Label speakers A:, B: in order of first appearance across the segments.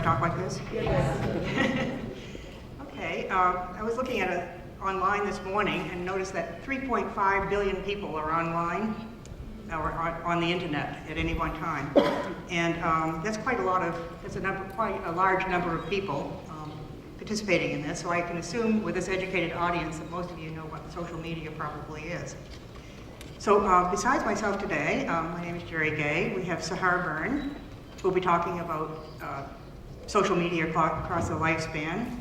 A: talk like this? Yes. Okay, I was looking at online this morning and noticed that 3.5 billion people are online or on the internet at any one time. And that's quite a large number of people participating in this, so I can assume with this educated audience that most of you know what social media probably is. So besides myself today, my name is Youre Gay. We have Sahar Byrne, who will be talking about social media across the lifespan.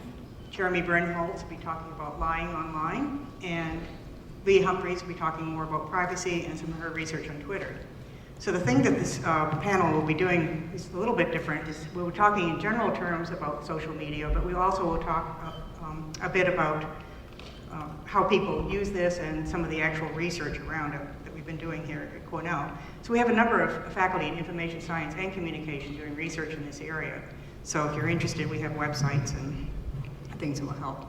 A: Jeremy Bernholz will be talking about lying online, and Lee Humphries will be talking more about privacy and some of her research on Twitter. So the thing that this panel will be doing is a little bit different. We'll be talking in general terms about social media, but we also will talk a bit about how people use this and some of the actual research around it that we've been doing here at Cornell. So we have a number of faculty in information science and communication doing research in this area. So if you're interested, we have websites and things that will help.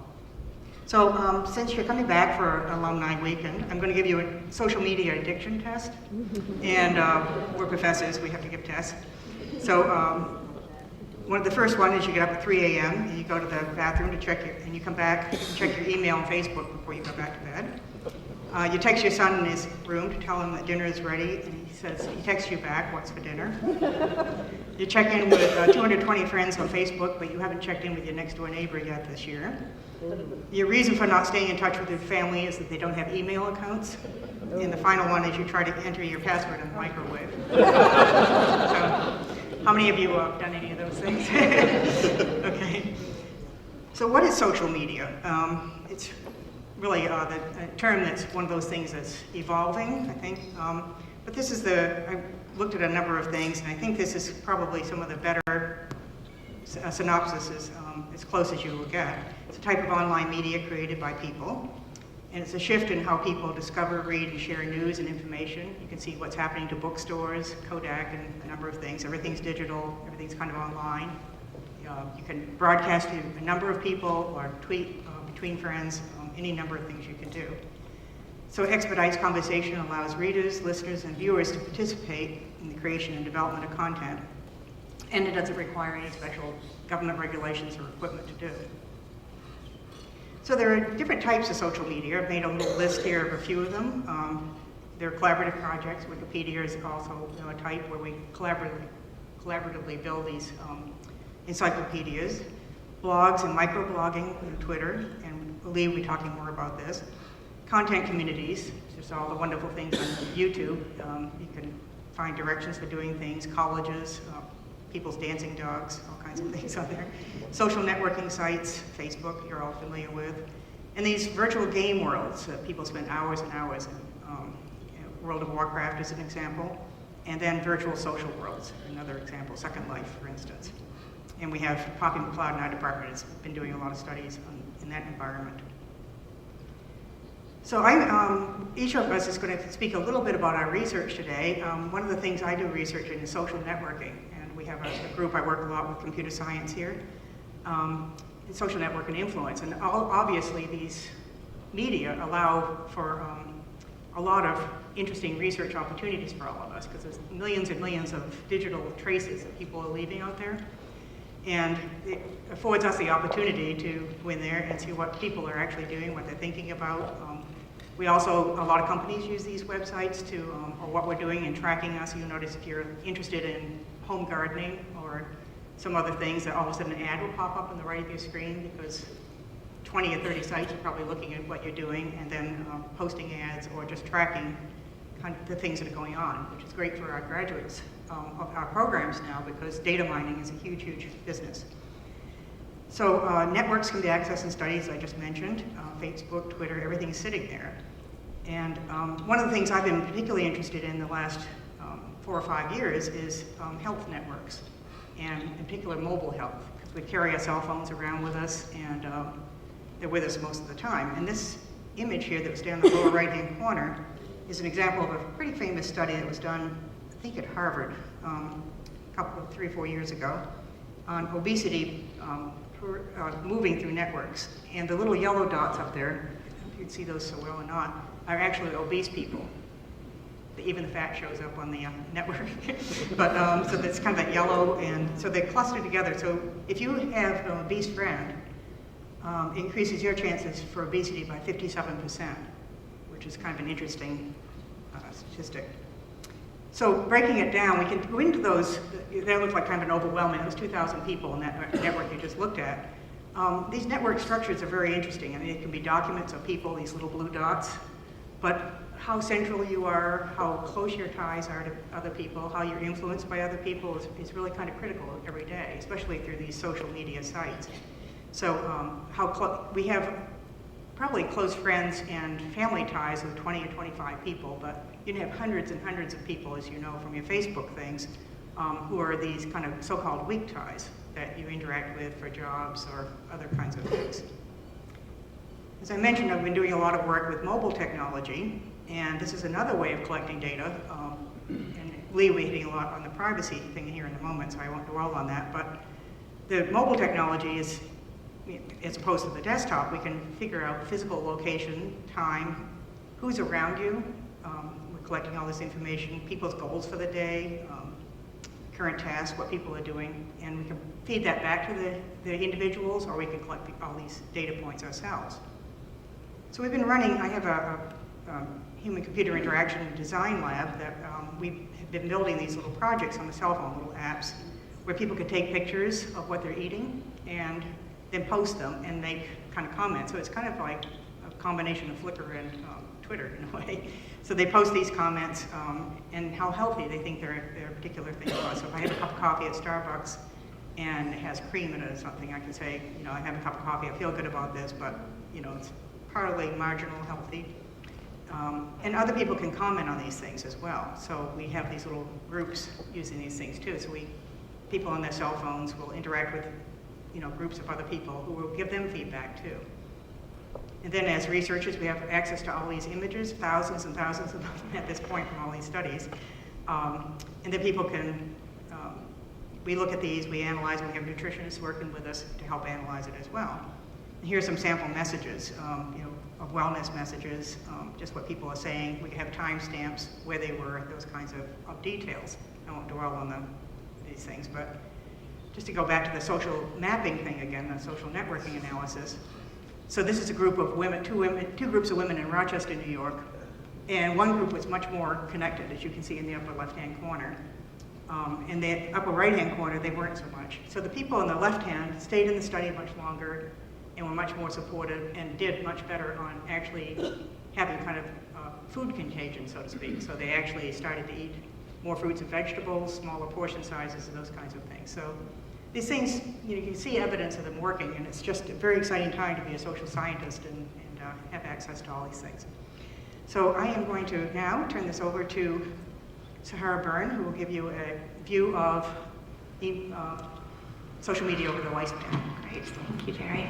A: So since you're coming back for Alumni Weekend, I'm going to give you a social media addiction test. And we're professors, we have to give tests. So the first one is you get up at 3 a.m. and you go to the bathroom to and you come back and check your email and Facebook before you go back to bed. You text your son in his room to tell him that dinner is ready, and he texts you back, what's for dinner? You check in with 220 friends on Facebook, but you haven't checked in with your next door neighbor yet this year. Your reason for not staying in touch with your family is that they don't have email accounts. And the final one is you try to enter your password in the microwave. So, how many of you have done any of those things? Okay. So what is social media? It's really the term that's one of those things that's evolving, I think. But this is I looked at a number of things, and I think this is probably some of the better synopsis is as close as you will get. It's a type of online media created by people, and it's a shift in how people discover, read, and share news and information. You can see what's happening to bookstores, Kodak, and a number of things. Everything's digital, everything's kind of online. You can broadcast to a number of people or tweet between friends, any number of things you can do. So it expedites conversation, allows readers, listeners, and viewers to participate in the creation and development of content, and it doesn't require any special government regulations or equipment to do. So there are different types of social media. I've made a little list here of a few of them. There are collaborative projects. Wikipedia is also a type where we collaboratively build these encyclopedias. Blogs and microblogging on Twitter, and Lee will be talking more about this. Content communities, just all the wonderful things on YouTube. You can find directions for doing things, colleges, people's dancing dogs, all kinds of things on there. Social networking sites, Facebook, you're all familiar with. And these virtual game worlds that people spend hours and hours in. World of Warcraft is an example. And then virtual social worlds, another example, Second Life, for instance. And we have Poppy McLeod in our department has been doing a lot of studies in that environment. So each of us is going to speak a little bit about our research today. One of the things I do research in is social networking, and we have a group I work a lot with computer science here. Social network and influence, and obviously these media allow for a lot of interesting research opportunities for all of us, because there's millions and millions of digital traces that people are leaving out there. And it affords us the opportunity to go in there and see what people are actually doing, what they're thinking about. We also, a lot of companies use these websites to, or what we're doing in tracking us. You'll notice if you're interested in home gardening or some other things, that all of a sudden an ad will pop up on the right of your screen, because 20 or 30 sites are probably looking at what you're doing and then posting ads or just tracking kind of the things that are going on, which is great for our graduates of our programs now, because data mining is a huge, huge business. So networks can be accessed in studies I just mentioned, Facebook, Twitter, everything's sitting there. And one of the things I've been particularly interested in the last 4 or 5 years is health networks, and in particular mobile health, because we carry our cell phones around with us, and they're with us most of the time. And this image here that was down in the lower right-hand corner is an example of a pretty famous study that was done, I think at Harvard, a 3 or 4 years ago, on obesity moving through networks. And the little yellow dots up there, if you can see those so well or not, are actually obese people. even the fat shows up on the network. But so that's kind of that yellow, and so they cluster together. So if you have an obese friend, it increases your chances for obesity by 57%, which is kind of an interesting statistic. So breaking it down, we can go into those. That looked like kind of an overwhelming. It was 2,000 people in that network you just looked at. These network structures are very interesting. I mean, it can be documents of people, these little blue dots, but how central you are, how close your ties are to other people, how you're influenced by other people is really kind of critical every day, especially through these social media sites. So we have probably close friends and family ties with 20 or 25 people, but you can have hundreds and hundreds of people, as you know from your Facebook things, who are these kind of so-called weak ties that you interact with for jobs or other kinds of things. As I mentioned, I've been doing a lot of work with mobile technology, and this is another way of collecting data. And Lee will be hitting a lot on the privacy thing here in a moment, so I won't dwell on that. But the mobile technology is, as opposed to the desktop, we can figure out physical location, time, who's around you. We're collecting all this information, people's goals for the day, current tasks, what people are doing, and we can feed that back to the individuals, or we can collect all these data points ourselves. So we've been running, I have a human-computer interaction design lab that we have been building these little projects on the cell phone, little apps, where people can take pictures of what they're eating and then post them and make kind of comments. So it's kind of like a combination of Flickr and Twitter in a way. So they post these comments and how healthy they think their particular thing was. So if I have a cup of coffee at Starbucks and it has cream in it or something, I can say, you know, I have a cup of coffee, I feel good about this, but you know, it's partly marginal healthy. And other people can comment on these things as well. So we have these little groups using these things too. So people on their cell phones will interact with, you know, groups of other people who will give them feedback too. And then as researchers, we have access to all these images, thousands and thousands of them at this point from all these studies. And then people can, we look at these, we analyze, we have nutritionists working with us to help analyze it as well. And here's some sample messages, you know, of wellness messages, just what people are saying. We have timestamps, where they were, those kinds of details. I won't dwell on these things, but just to go back to the social mapping thing again, the social networking analysis. So this is a group of women, two groups of women in Rochester, New York, and one group was much more connected, as you can see in the upper left-hand corner. In the upper right-hand corner, they weren't so much. So the people on the left-hand stayed in the study much longer and were much more supportive and did much better on actually having kind of food contagion, so to speak. So they actually started to eat more fruits and vegetables, smaller portion sizes, and those kinds of things. So these things, you can see evidence of them working, and it's just a very exciting time to be a social scientist and have access to all these things. So I am going to now turn this over to Sahara Byrne, who will give you a view of social media over the lifespan.
B: Great, thank you, Jerry.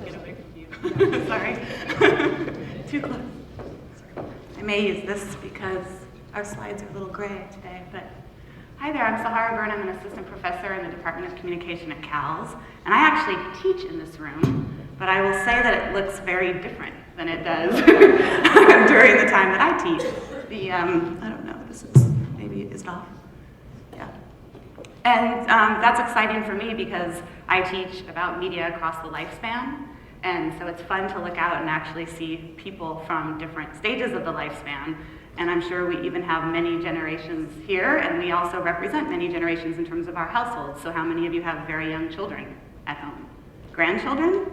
B: Get a bigger view. Sorry, too close. I may use this because our slides are a little gray today, but hi there, I'm Sahara Byrne. I'm an assistant professor in the Department of Communication at CALS, and I actually teach in this room, but I will say that it looks very different than it does during the time that I teach. I don't know, this is, maybe is it off? Yeah. And that's exciting for me because I teach about media across the lifespan, and so it's fun to look out and actually see people from different stages of the lifespan. And I'm sure we even have many generations here, and we also represent many generations in terms of our households. So how many of you have very young children at home? Grandchildren?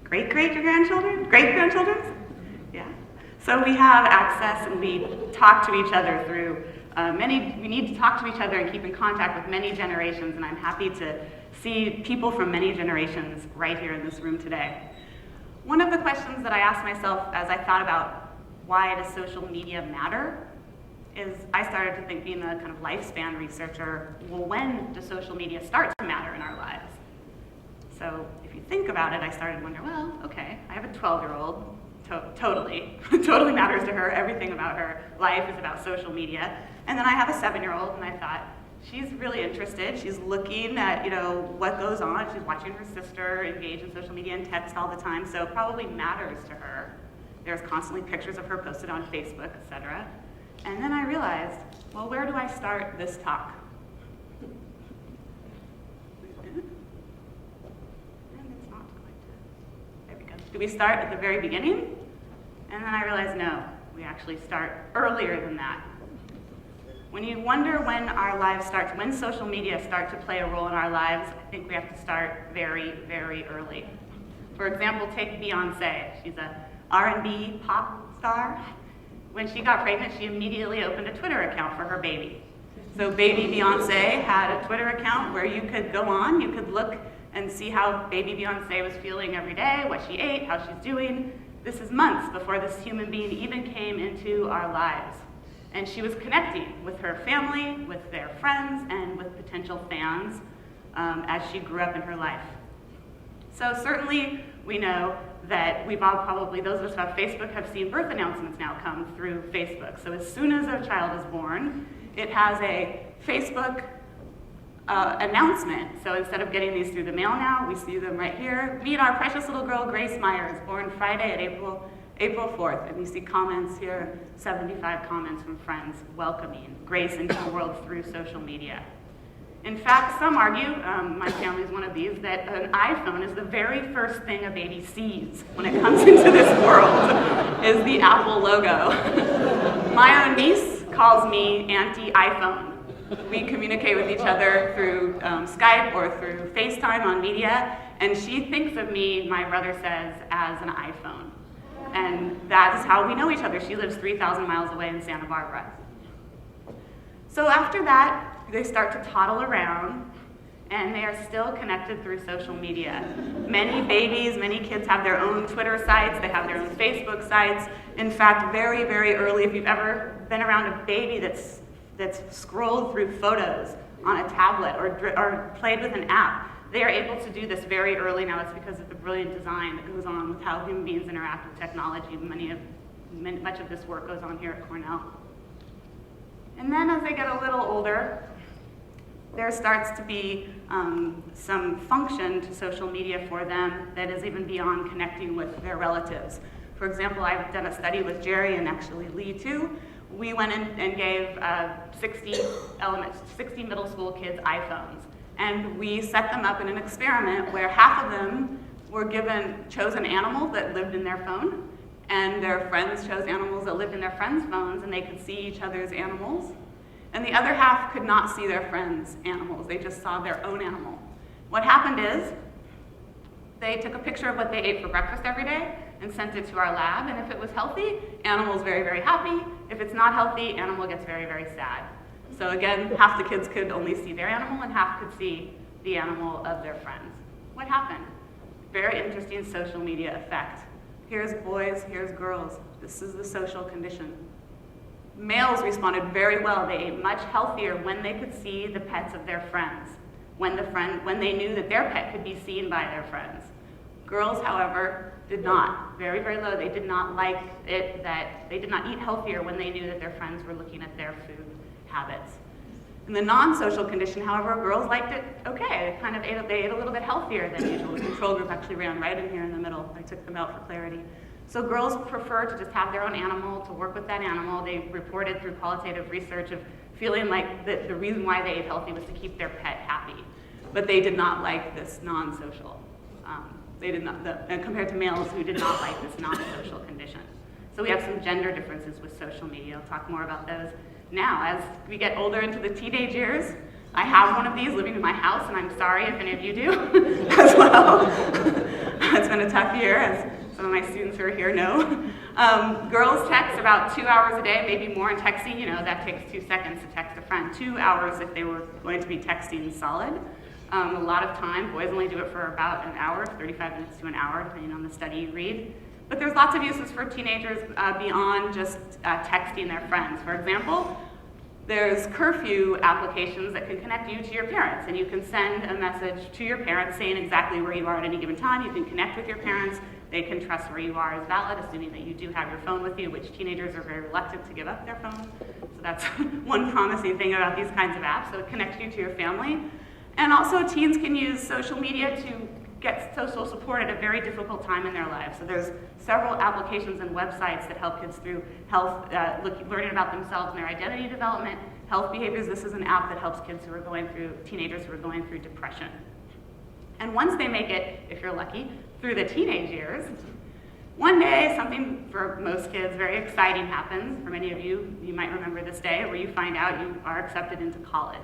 B: Great-great-grandchildren? Great-grandchildren? Yeah. So we have access, and we talk to each other through we need to talk to each other and keep in contact with many generations, and I'm happy to see people from many generations right here in this room today. One of the questions that I asked myself as I thought about why does social media matter is I started to think, being a kind of lifespan researcher, well, when does social media start to matter in our lives? So if you think about it, I started to wonder, well, okay, I have a 12-year-old, totally matters to her. Everything about her life is about social media. And then I have a 7-year-old, and I thought, she's really interested. She's looking at, what goes on. She's watching her sister engage in social media and text all the time, so it probably matters to her There's constantly pictures of her posted on Facebook, etc. And then I realized, well, where do I start this talk? And it's not going to, there we go. Do we start at the very beginning? And then I realized, no, we actually start earlier than that. When you wonder when our lives start, when social media start to play a role in our lives, I think we have to start very, very early. For example, take Beyonce. She's a R&B pop star. When she got pregnant, she immediately opened a Twitter account for her baby. So baby Beyonce had a Twitter account where you could go on, you could look and see how baby Beyonce was feeling every day, what she ate, how she's doing. This is months before this human being even came into our lives. And she was connecting with her family, with their friends, and with potential fans as she grew up in her life. So certainly we know that we've all probably, those of us who have Facebook, have seen birth announcements now come through Facebook. So as soon as a child is born, it has a Facebook announcement. So instead of getting these through the mail now, we see them right here. Meet our precious little girl, Grace Myers, born Friday at April 4th. And you see comments here, 75 comments from friends welcoming Grace into the world through social media. In fact, some argue, my family's one of these, that an iPhone is the very first thing a baby sees when it comes into this world, is the Apple logo. My own niece calls me anti-iPhone. We communicate with each other through Skype or through FaceTime on media, and she thinks of me, my brother says, as an iPhone. And that's how we know each other. She lives 3,000 miles away in Santa Barbara. So after that, they start to toddle around, and they are still connected through social media. Many babies, many kids have their own Twitter sites, they have their own Facebook sites. In fact, very, very early, if you've ever been around a baby that's scrolled through photos on a tablet or played with an app, they are able to do this very early now. It's because of the brilliant design that goes on with how human beings interact with technology. Much of this work goes on here at Cornell. And then as they get a little older, there starts to be some function to social media for them that is even beyond connecting with their relatives. For example, I've done a study with Jerry and actually Lee too. We went in and gave 60 middle school kids iPhones. And we set them up in an experiment where half of them were chose an animal that lived in their phone, and their friends chose animals that lived in their friends' phones, and they could see each other's animals. And the other half could not see their friends' animals. They just saw their own animal. What happened is they took a picture of what they ate for breakfast every day and sent it to our lab, and if it was healthy, animal's very, very happy. If it's not healthy, animal gets very, very sad. So again, half the kids could only see their animal and half could see the animal of their friends. What happened? Very interesting social media effect. Here's boys, here's girls. This is the social condition. Males responded very well. They ate much healthier when they could see the pets of their friends, when they knew that their pet could be seen by their friends. Girls, however, did not. Very, very low. They did not like it, that they did not eat healthier when they knew that their friends were looking at their food habits. In the non-social condition, however, girls liked it okay. They ate a little bit healthier than usual. The control group actually ran right in here in the middle. I took them out for clarity. So girls prefer to just have their own animal, to work with that animal. They reported through qualitative research of feeling like the reason why they ate healthy was to keep their pet happy. But they did not like this non-social. Compared to males who did not like this non-social condition. So we have some gender differences with social media. I'll talk more about those. Now, as we get older into the teenage years, I have one of these living in my house, and I'm sorry if any of you do as well. It's been a tough year, as some of my students who are here know. Girls text about 2 hours a day, maybe more in texting. You know, that takes 2 seconds to text a friend. 2 hours if they were going to be texting solid. A lot of time. Boys only do it for about an hour, 35 minutes to an hour, depending on the study you read. But there's lots of uses for teenagers beyond just texting their friends. For example, there's curfew applications that can connect you to your parents, and you can send a message to your parents saying exactly where you are at any given time. You can connect with your parents. They can trust where you are is valid, assuming that you do have your phone with you, which teenagers are very reluctant to give up their phone. So that's one promising thing about these kinds of apps. So it connects you to your family. And also teens can use social media to get social support at a very difficult time in their lives. So there's several applications and websites that help kids through health, learning about themselves and their identity development, health behaviors. This is an app that helps kids who are going through, teenagers who are going through depression. And once they make it, if you're lucky, through the teenage years, one day something for most kids very exciting happens. For many of you, you might remember this day where you find out you are accepted into college.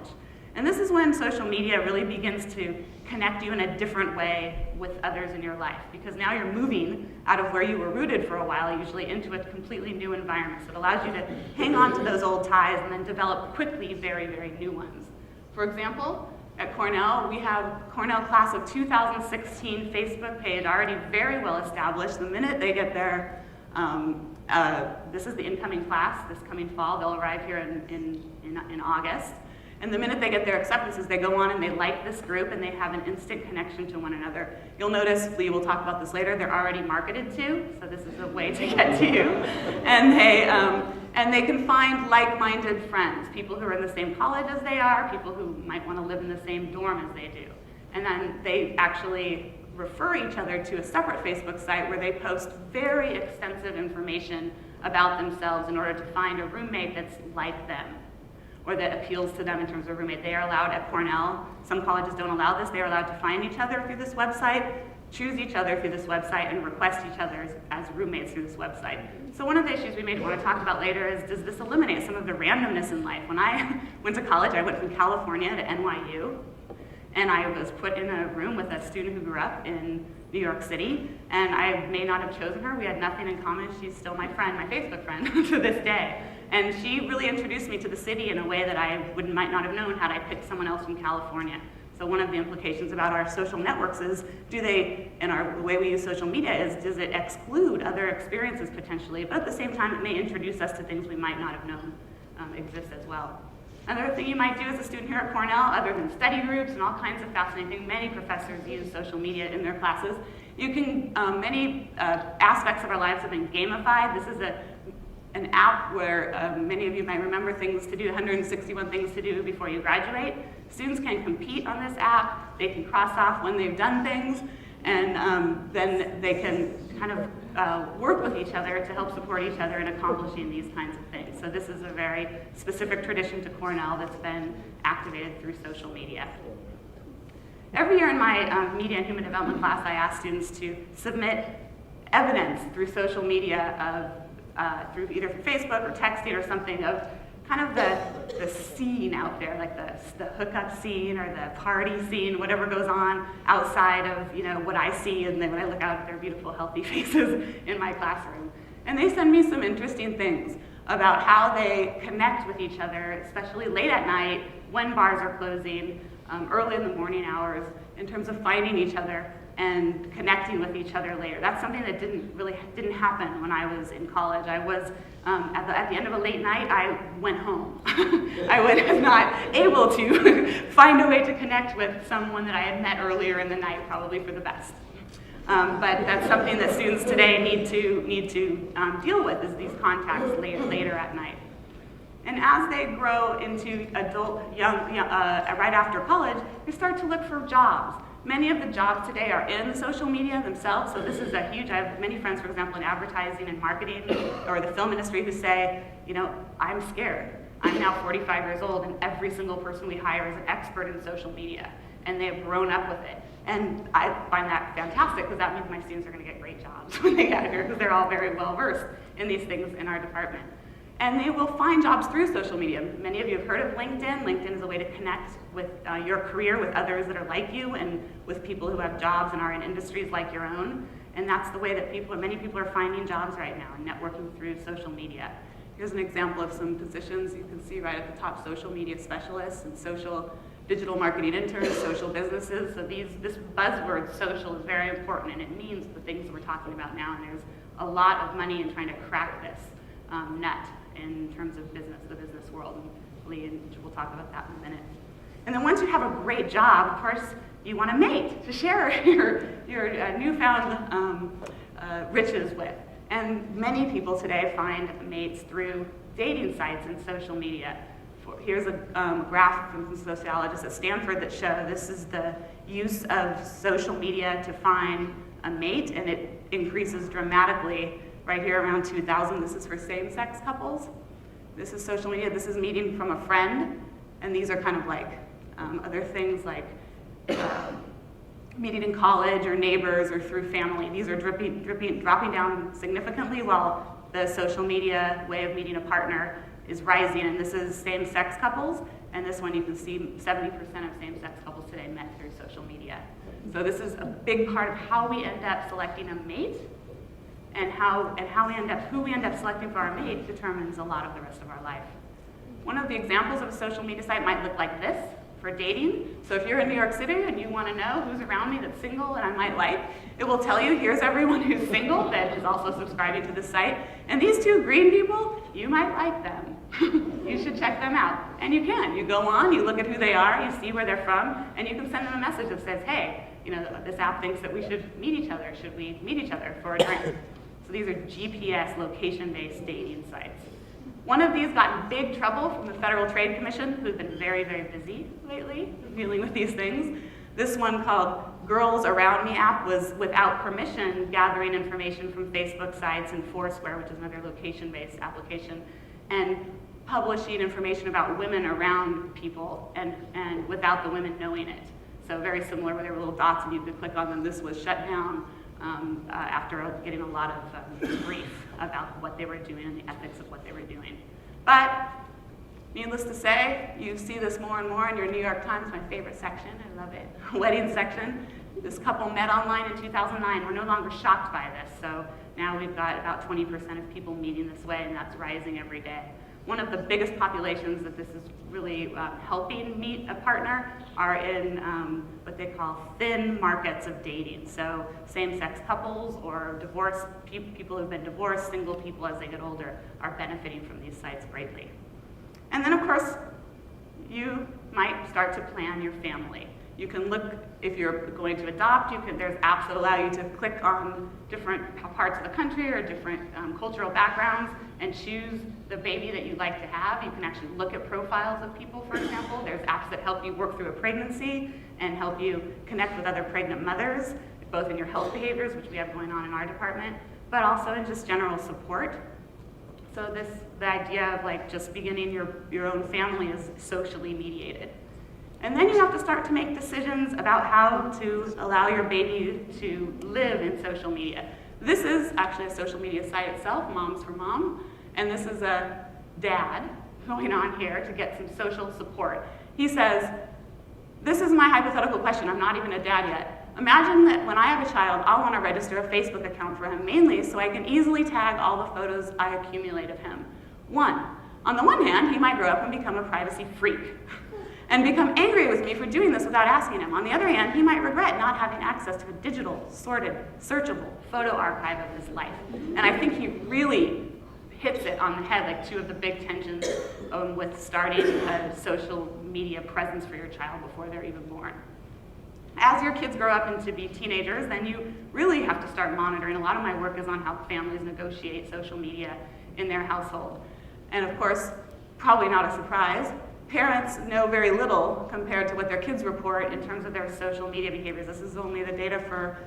B: And this is when social media really begins to connect you in a different way with others in your life, because now you're moving out of where you were rooted for a while, usually into a completely new environment. So it allows you to hang on to those old ties and then develop quickly very, very new ones. For example, at Cornell, we have Cornell class of 2016 Facebook page already very well established. The minute they get their, this is the incoming class this coming fall, they'll arrive here in August. And the minute they get their acceptances, they go on and they like this group and they have an instant connection to one another. You'll notice, Lee will talk about this later, they're already marketed to, so this is a way to get to you. And they can find like-minded friends, people who are in the same college as they are, people who might want to live in the same dorm as they do. And then they actually refer each other to a separate Facebook site where they post very extensive information about themselves in order to find a roommate that's like them, or that appeals to them in terms of roommate. They are allowed at Cornell, some colleges don't allow this, they are allowed to find each other through this website, choose each other through this website, and request each other as roommates through this website. So one of the issues we may want to talk about later is, does this eliminate some of the randomness in life? When I went to college, I went from California to NYU, and I was put in a room with a student who grew up in New York City, and I may not have chosen her. We had nothing in common. She's still my friend, my Facebook friend, to this day. And she really introduced me to the city in a way that I might not have known had I picked someone else from California. So one of the implications about our social networks is, the way we use social media is, does it exclude other experiences potentially, but at the same time it may introduce us to things we might not have known exist as well. Another thing you might do as a student here at Cornell, other than study groups and all kinds of fascinating things, many professors use social media in their classes. You can, many aspects of our lives have been gamified. This is an app where many of you might remember things to do, 161 things to do before you graduate. Students can compete on this app, they can cross off when they've done things, and then they can kind of work with each other to help support each other in accomplishing these kinds of things. So this is a very specific tradition to Cornell that's been activated through social media. Every year in my media and human development class, I ask students to submit evidence through social media through either Facebook or texting or something of kind of the scene out there, like the hookup scene or the party scene, whatever goes on outside of what I see, and then when I look out at their beautiful, healthy faces in my classroom. And they send me some interesting things about how they connect with each other, especially late at night, when bars are closing, early in the morning hours, in terms of finding each other and connecting with each other later. That's something that didn't happen when I was in college. I was, at the end of a late night, I went home. I was not able to find a way to connect with someone that I had met earlier in the night, probably for the best. But that's something that students today need to deal with, is these contacts later at night. And as they grow into adult, right after college, they start to look for jobs. Many of the jobs today are in social media themselves, so this is a huge, I have many friends, for example, in advertising and marketing or the film industry who say, I'm scared. I'm now 45 years old and every single person we hire is an expert in social media, and they've grown up with it. And I find that fantastic, because that means my students are going to get great jobs when they get here, because they're all very well versed in these things in our department. And they will find jobs through social media. Many of you have heard of LinkedIn. LinkedIn is a way to connect with your career with others that are like you, and with people who have jobs and are in industries like your own. And that's the way that many people are finding jobs right now, and networking through social media. Here's an example of some positions you can see right at the top: social media specialists and social digital marketing interns, social businesses. So this buzzword social is very important, and it means the things we're talking about now. And there's a lot of money in trying to crack this nut in terms of business, the business world. And Lee and we'll talk about that in a minute. And then once you have a great job, of course, you want a mate to share your newfound riches with. And many people today find mates through dating sites and social media. Here's a graph from some sociologists at Stanford that show this is the use of social media to find a mate, and it increases dramatically right here around 2000. This is for same-sex couples. This is social media. This is meeting from a friend, and these are kind of like other things like meeting in college or neighbors or through family. These are dropping down significantly while the social media way of meeting a partner is rising, and this is same-sex couples, and this one you can see 70% of same-sex couples today met through social media. So this is a big part of how we end up selecting a mate, and who we end up selecting for our mate determines a lot of the rest of our life. One of the examples of a social media site might look like this for dating. So if you're in New York City and you want to know who's around me that's single and I might like, it will tell you here's everyone who's single that is also subscribing to this site. And these two green people, you might like them. You should check them out. And you can. You go on, you look at who they are, you see where they're from, and you can send them a message that says, hey, you know, this app thinks that we should meet each other. Should we meet each other for a drink? So these are GPS location-based dating sites. One of these got in big trouble from the Federal Trade Commission, who've been very, very busy lately dealing with these things. This one called Girls Around Me app was without permission gathering information from Facebook sites and Foursquare, which is another location-based application, and publishing information about women around people and without the women knowing it. So very similar where there were little dots and you could click on them. This was shut down after getting a lot of grief about what they were doing and the ethics of what they were doing. But needless to say, you see this more and more in your New York Times, my favorite section, I love it, wedding section. This couple met online in 2009. We're no longer shocked by this, so now we've got about 20% of people meeting this way, and that's rising every day. One of the biggest populations that this is really helping meet a partner are in what they call thin markets of dating. So same-sex couples or divorced people who've been divorced, single people as they get older are benefiting from these sites greatly. And then of course, you might start to plan your family. You can look, if you're going to adopt, there's apps that allow you to click on different parts of the country or different cultural backgrounds and choose the baby that you'd like to have. You can actually look at profiles of people, for example. There's apps that help you work through a pregnancy and help you connect with other pregnant mothers, both in your health behaviors, which we have going on in our department, but also in just general support. So the idea of like just beginning your own family is socially mediated. And then you have to start to make decisions about how to allow your baby to live in social media. This is actually a social media site itself, Moms for Mom, and this is a dad going on here to get some social support. He says, this is my hypothetical question, I'm not even a dad yet. Imagine that when I have a child, I'll want to register a Facebook account for him, mainly so I can easily tag all the photos I accumulate of him. On the one hand, he might grow up and become a privacy freak and become angry with me for doing this without asking him. On the other hand, he might regret not having access to a digital, sorted, searchable photo archive of his life. And I think he really hits it on the head, like two of the big tensions with starting a social media presence for your child before they're even born. As your kids grow up into be teenagers, then you really have to start monitoring. A lot of my work is on how families negotiate social media in their household. And of course, probably not a surprise, parents know very little compared to what their kids report in terms of their social media behaviors. This is only the data for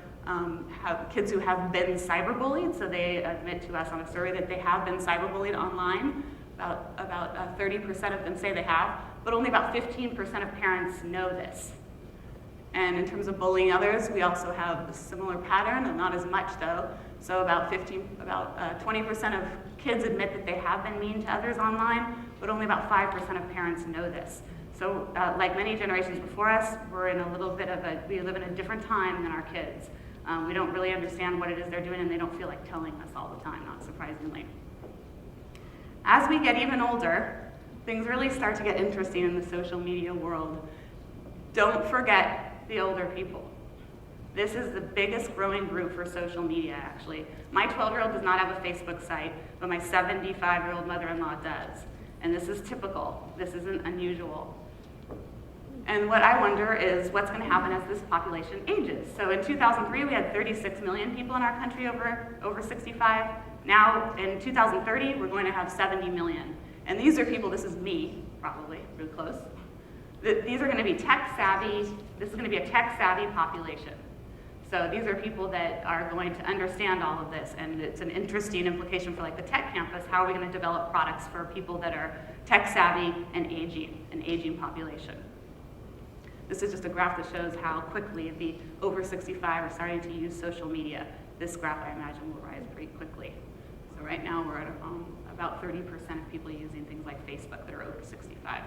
B: kids who have been cyberbullied, so they admit to us on a survey that they have been cyberbullied online. About 30% of them say they have, but only about 15% of parents know this. And in terms of bullying others, we also have a similar pattern, and not as much though. So about 20% of kids admit that they have been mean to others online, but only about 5% of parents know this. So like many generations before us, we're in a little bit of we live in a different time than our kids. We don't really understand what it is they're doing, and they don't feel like telling us all the time, not surprisingly. As we get even older, things really start to get interesting in the social media world. Don't forget the older people. This is the biggest growing group for social media, actually. My 12-year-old does not have a Facebook site, but my 75-year-old mother-in-law does. And this is typical. This isn't unusual. And what I wonder is what's going to happen as this population ages. So in 2003, we had 36 million people in our country over 65. Now, in 2030, we're going to have 70 million. And these are people, this is me, probably, really close. These are going to be tech savvy. This is going to be a tech savvy population. So these are people that are going to understand all of this, and it's an interesting implication for like the tech campus. How are we going to develop products for people that are tech savvy and an aging population? This is just a graph that shows how quickly the over 65 are starting to use social media. This graph, I imagine, will rise pretty quickly. So right now we're at about 30% of people using things like Facebook that are over 65.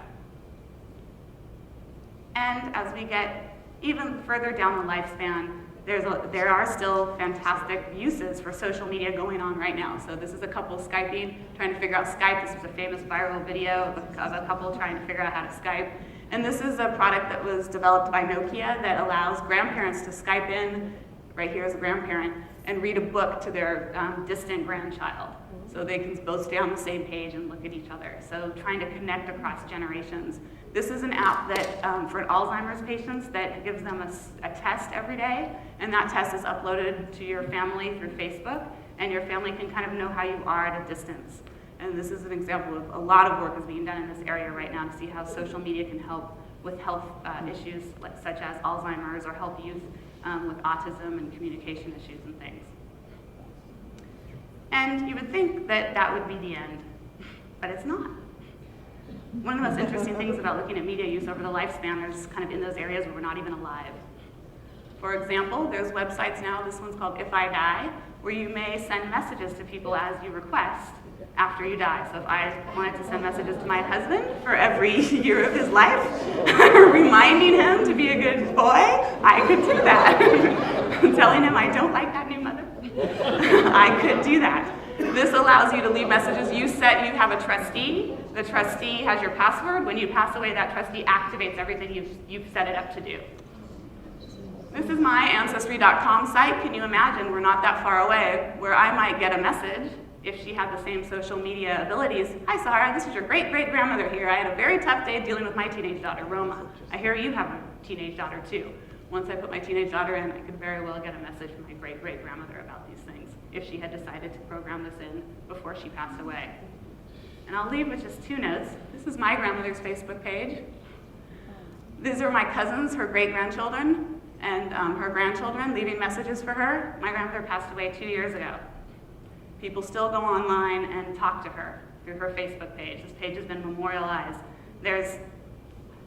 B: And as we get even further down the lifespan, there are still fantastic uses for social media going on right now. So this is a couple Skyping, trying to figure out Skype. This was a famous viral video of a couple trying to figure out how to Skype. And this is a product that was developed by Nokia that allows grandparents to Skype in, right here is a grandparent, and read a book to their distant grandchild. So they can both stay on the same page and look at each other. So trying to connect across generations. This is an app that for Alzheimer's patients that gives them a test every day, and that test is uploaded to your family through Facebook, and your family can kind of know how you are at a distance. And this is an example of a lot of work is being done in this area right now to see how social media can help with health issues such as Alzheimer's, or help youth with autism and communication issues and things. And you would think that that would be the end, but it's not. One of the most interesting things about looking at media use over the lifespan is kind of in those areas where we're not even alive. For example, there's websites now, this one's called If I Die, where you may send messages to people as you request after you die. So if I wanted to send messages to my husband for every year of his life, reminding him to be a good boy, I could do that. Telling him I don't like that new mother, I could do that. This allows you to leave messages. You have a trustee. The trustee has your password. When you pass away, that trustee activates everything you've set it up to do. This is my Ancestry.com site. Can you imagine, we're not that far away, where I might get a message if she had the same social media abilities. Hi, Sahara, this is your great-great-grandmother here. I had a very tough day dealing with my teenage daughter, Roma. I hear you have a teenage daughter, too. Once I put my teenage daughter in, I could very well get a message from my great-great-grandmother about these things if she had decided to program this in before she passed away. And I'll leave with just two notes. This is my grandmother's Facebook page. These are my cousins, her great-grandchildren, and her grandchildren leaving messages for her. My grandmother passed away 2 years ago. People still go online and talk to her through her Facebook page. This page has been memorialized. There's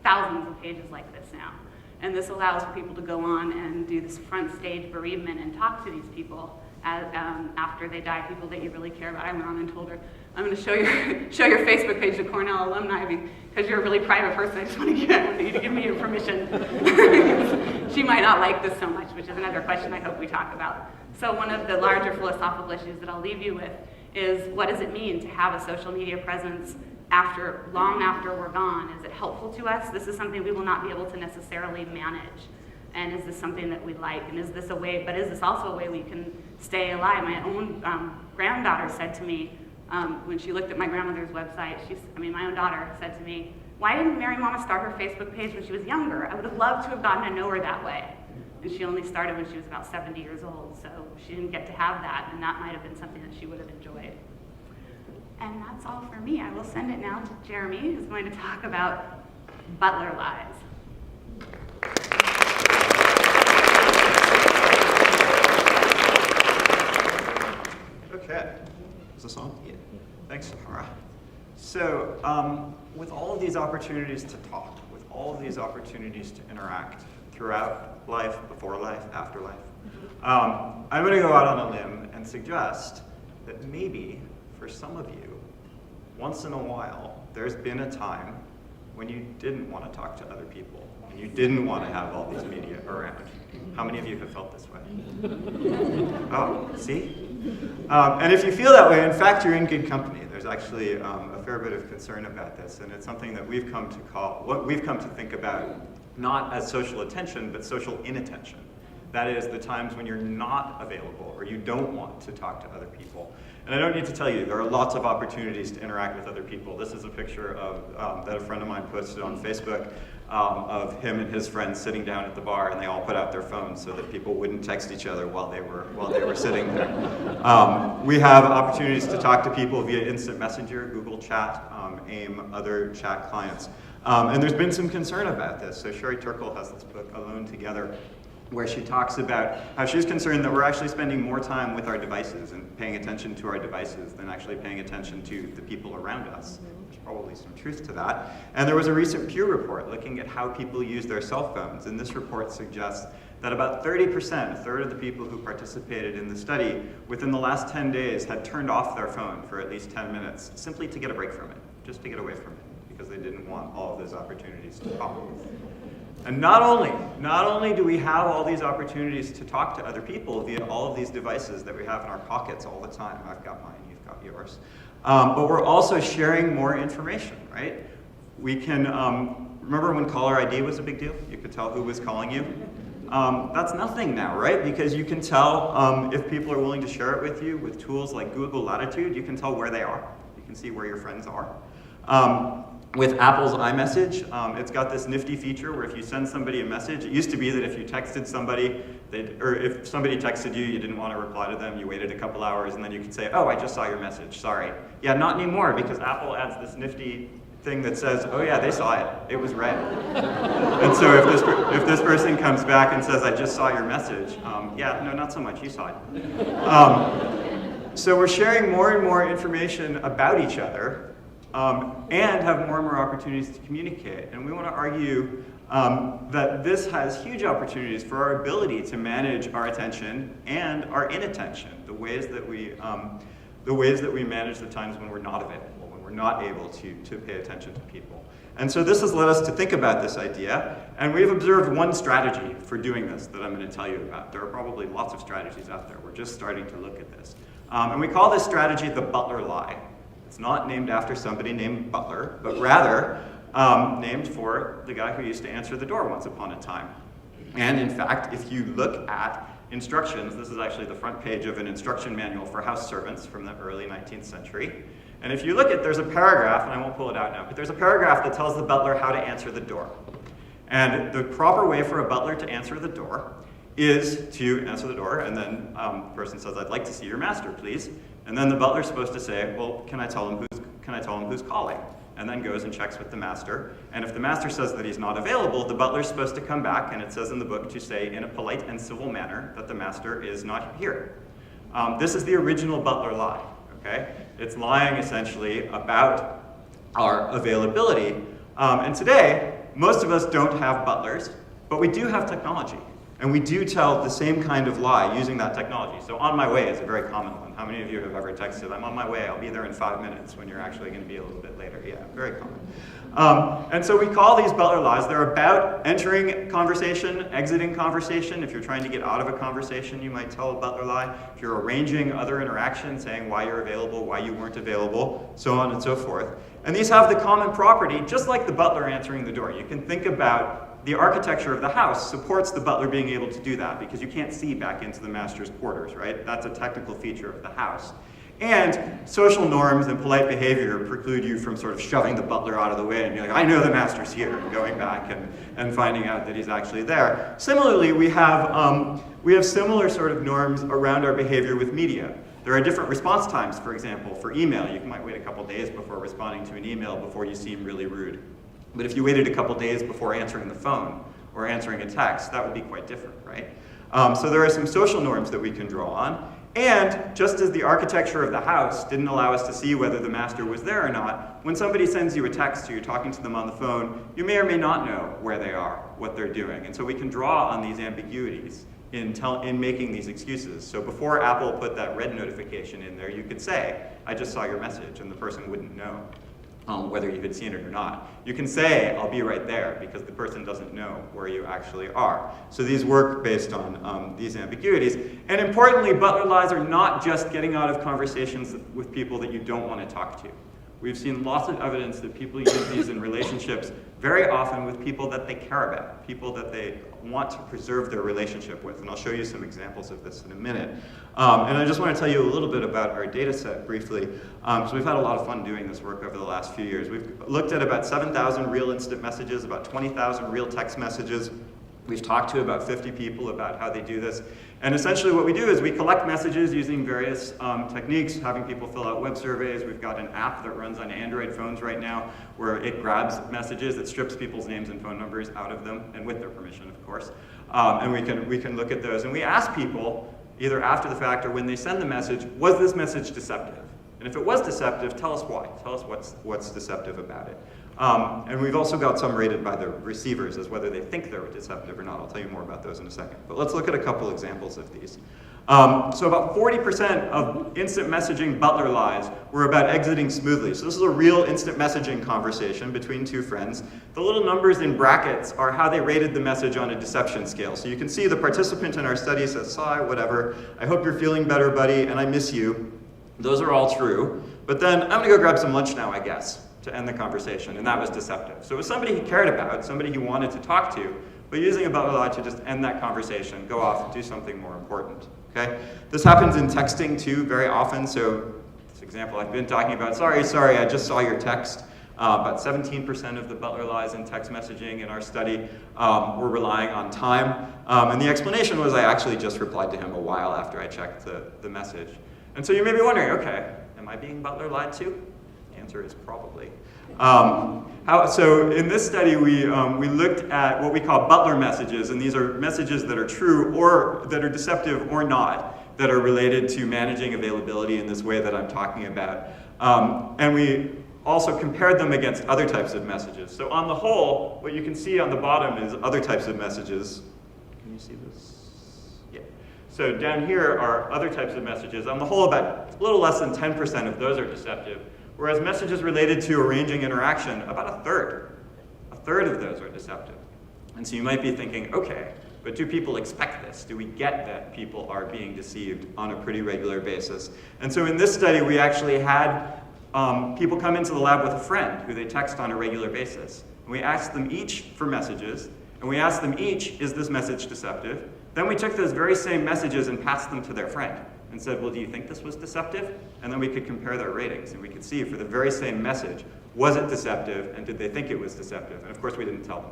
B: thousands of pages like this now. And this allows people to go on and do this front stage bereavement and talk to these people after they die, people that you really care about. I went on and told her, I'm going to show your Facebook page to Cornell alumni because you're a really private person. I just want you to give me your permission. She might not like this so much, which is another question I hope we talk about. So one of the larger philosophical issues that I'll leave you with is, what does it mean to have a social media presence long after we're gone? Is it helpful to us? This is something we will not be able to necessarily manage. And is this something that we like? And is this also a way we can stay alive? My own granddaughter said to me, when she looked at my grandmother's website, my own daughter said to me, why didn't Mary Mama start her Facebook page when she was younger? I would have loved to have gotten to know her that way. And she only started when she was about 70 years old, so she didn't get to have that, and that might have been something that she would have enjoyed. And that's all for me. I will send it now to Jeremy, who's going to talk about Butler Lies.
C: Okay. Is this on? Yeah. Thanks, Sahara. So, with all of these opportunities to talk, with all of these opportunities to interact throughout life, before life, after life, I'm going to go out on a limb and suggest that maybe, for some of you, once in a while, there's been a time when you didn't want to talk to other people, and you didn't want to have all these media around. How many of you have felt this way? Oh, see? And if you feel that way, in fact, you're in good company. There's actually a fair bit of concern about this, and it's something that we've come to think about not as social attention, but social inattention. That is the times when you're not available or you don't want to talk to other people. And I don't need to tell you, there are lots of opportunities to interact with other people. This is a picture of that a friend of mine posted on Facebook of him and his friends sitting down at the bar, and they all put out their phones so that people wouldn't text each other while they were sitting there. We have opportunities to talk to people via instant messenger, Google Chat, AIM, other chat clients. And there's been some concern about this. So Sherry Turkle has this book, Alone Together, where she talks about how she's concerned that we're actually spending more time with our devices and paying attention to our devices than actually paying attention to the people around us. There's probably some truth to that. And there was a recent Pew report looking at how people use their cell phones, and this report suggests that about 30%, a third of the people who participated in the study, within the last 10 days had turned off their phone for at least 10 minutes, simply to get a break from it, just to get away from it, because they didn't want all of those opportunities to talk. And not only do we have all these opportunities to talk to other people via all of these devices that we have in our pockets all the time, I've got mine, you've got yours, but we're also sharing more information, right? We can, remember when caller ID was a big deal? You could tell who was calling you. That's nothing now, right? Because you can tell if people are willing to share it with you with tools like Google Latitude. You can tell where they are. You can see where your friends are. With Apple's iMessage, it's got this nifty feature where if you send somebody a message, it used to be that if you texted somebody, or if somebody texted you, you didn't want to reply to them, you waited a couple hours, and then you could say, oh, I just saw your message, sorry. Yeah, not anymore, because Apple adds this nifty thing that says, oh yeah, they saw it, it was read. And so if this person comes back and says, I just saw your message, yeah, no, not so much, you saw it. So we're sharing more and more information about each other, and have more and more opportunities to communicate. And we want to argue that this has huge opportunities for our ability to manage our attention and our inattention, the ways that we manage the times when we're not available, when we're not able to pay attention to people. And so this has led us to think about this idea, and we've observed one strategy for doing this that I'm going to tell you about. There are probably lots of strategies out there. We're just starting to look at this. And we call this strategy the Butler Lie. It's not named after somebody named Butler, but rather named for the guy who used to answer the door once upon a time. And in fact, if you look at instructions, this is actually the front page of an instruction manual for house servants from the early 19th century. And if you look at, there's a paragraph, and I won't pull it out now, but there's a paragraph that tells the butler how to answer the door. And the proper way for a butler to answer the door is to answer the door, and then the person says, I'd like to see your master, please. And then the butler's supposed to say, well, can I tell him who's calling? And then goes and checks with the master. And if the master says that he's not available, the butler's supposed to come back, and it says in the book to say in a polite and civil manner that the master is not here. This is the original Butler Lie, okay? It's lying essentially about our availability. And today, most of us don't have butlers, but we do have technology. And we do tell the same kind of lie using that technology. So on my way is a very common one. How many of you have ever texted, I'm on my way, I'll be there in 5 minutes, when you're actually going to be a little bit later? Yeah, very common. And so we call these Butler Lies. They're about entering conversation, exiting conversation. If you're trying to get out of a conversation, you might tell a Butler Lie. If you're arranging other interactions, saying why you're available, why you weren't available, so on and so forth. And these have the common property, just like the butler answering the door. You can think about the architecture of the house supports the butler being able to do that because you can't see back into the master's quarters, right? That's a technical feature of the house. And social norms and polite behavior preclude you from sort of shoving the butler out of the way and being like, I know the master's here, and going back and finding out that he's actually there. Similarly, we have similar sort of norms around our behavior with media. There are different response times, for example, for email. You might wait a couple days before responding to an email before you seem really rude. But if you waited a couple days before answering the phone or answering a text, that would be quite different, right? So there are some social norms that we can draw on. And just as the architecture of the house didn't allow us to see whether the master was there or not, when somebody sends you a text or you're talking to them on the phone, you may or may not know where they are, what they're doing. And so we can draw on these ambiguities in making these excuses. So before Apple put that red notification in there, you could say, I just saw your message, and the person wouldn't know whether you had seen it or not. You can say, I'll be right there, because the person doesn't know where you actually are. So these work based on these ambiguities. And importantly, Butler Lies are not just getting out of conversations with people that you don't want to talk to. We've seen lots of evidence that people use these in relationships very often with people that they care about, people that they want to preserve their relationship with. And I'll show you some examples of this in a minute. And I just want to tell you a little bit about our data set briefly, because we've had a lot of fun doing this work over the last few years. We've looked at about 7,000 real instant messages, about 20,000 real text messages, We've talked to about 50 people about how they do this. And essentially what we do is we collect messages using various techniques, having people fill out web surveys. We've got an app that runs on Android phones right now where it grabs messages, it strips people's names and phone numbers out of them, and with their permission, of course. And we can look at those. And we ask people, either after the fact or when they send the message, was this message deceptive? And if it was deceptive, tell us why. Tell us what's deceptive about it. And we've also got some rated by the receivers as whether they think they were deceptive or not. I'll tell you more about those in a second. But let's look at a couple examples of these. So about 40% of instant messaging Butler lies were about exiting smoothly. So this is a real instant messaging conversation between two friends. The little numbers in brackets are how they rated the message on a deception scale. So you can see the participant in our study says, "Sigh, whatever. I hope you're feeling better, buddy, and I miss you." Those are all true. But then, "I'm gonna go grab some lunch now, I guess," to end the conversation, and that was deceptive. So it was somebody he cared about, somebody he wanted to talk to, but using a Butler lie to just end that conversation, go off and do something more important, okay? This happens in texting too, very often. So this example I've been talking about, sorry, I just saw your text. About 17% of the Butler lies in text messaging in our study were relying on time. And the explanation was I actually just replied to him a while after I checked the message. And so you may be wondering, okay, am I being Butler lied to? The answer is probably. So in this study, we looked at what we call Butler messages, and these are messages that are true or that are deceptive or not, that are related to managing availability in this way that I'm talking about. And we also compared them against other types of messages. So on the whole, what you can see on the bottom is other types of messages. Can you see this? Yeah. So down here are other types of messages. On the whole, about a little less than 10% of those are deceptive. Whereas messages related to arranging interaction, about a third of those are deceptive. And so you might be thinking, okay, but do people expect this? Do we get that people are being deceived on a pretty regular basis? And so in this study, we actually had people come into the lab with a friend who they text on a regular basis. And we asked them each for messages, and we asked them each, is this message deceptive? Then we took those very same messages and passed them to their friend and said, well, do you think this was deceptive? And then we could compare their ratings, and we could see for the very same message, was it deceptive, and did they think it was deceptive? And of course, we didn't tell them.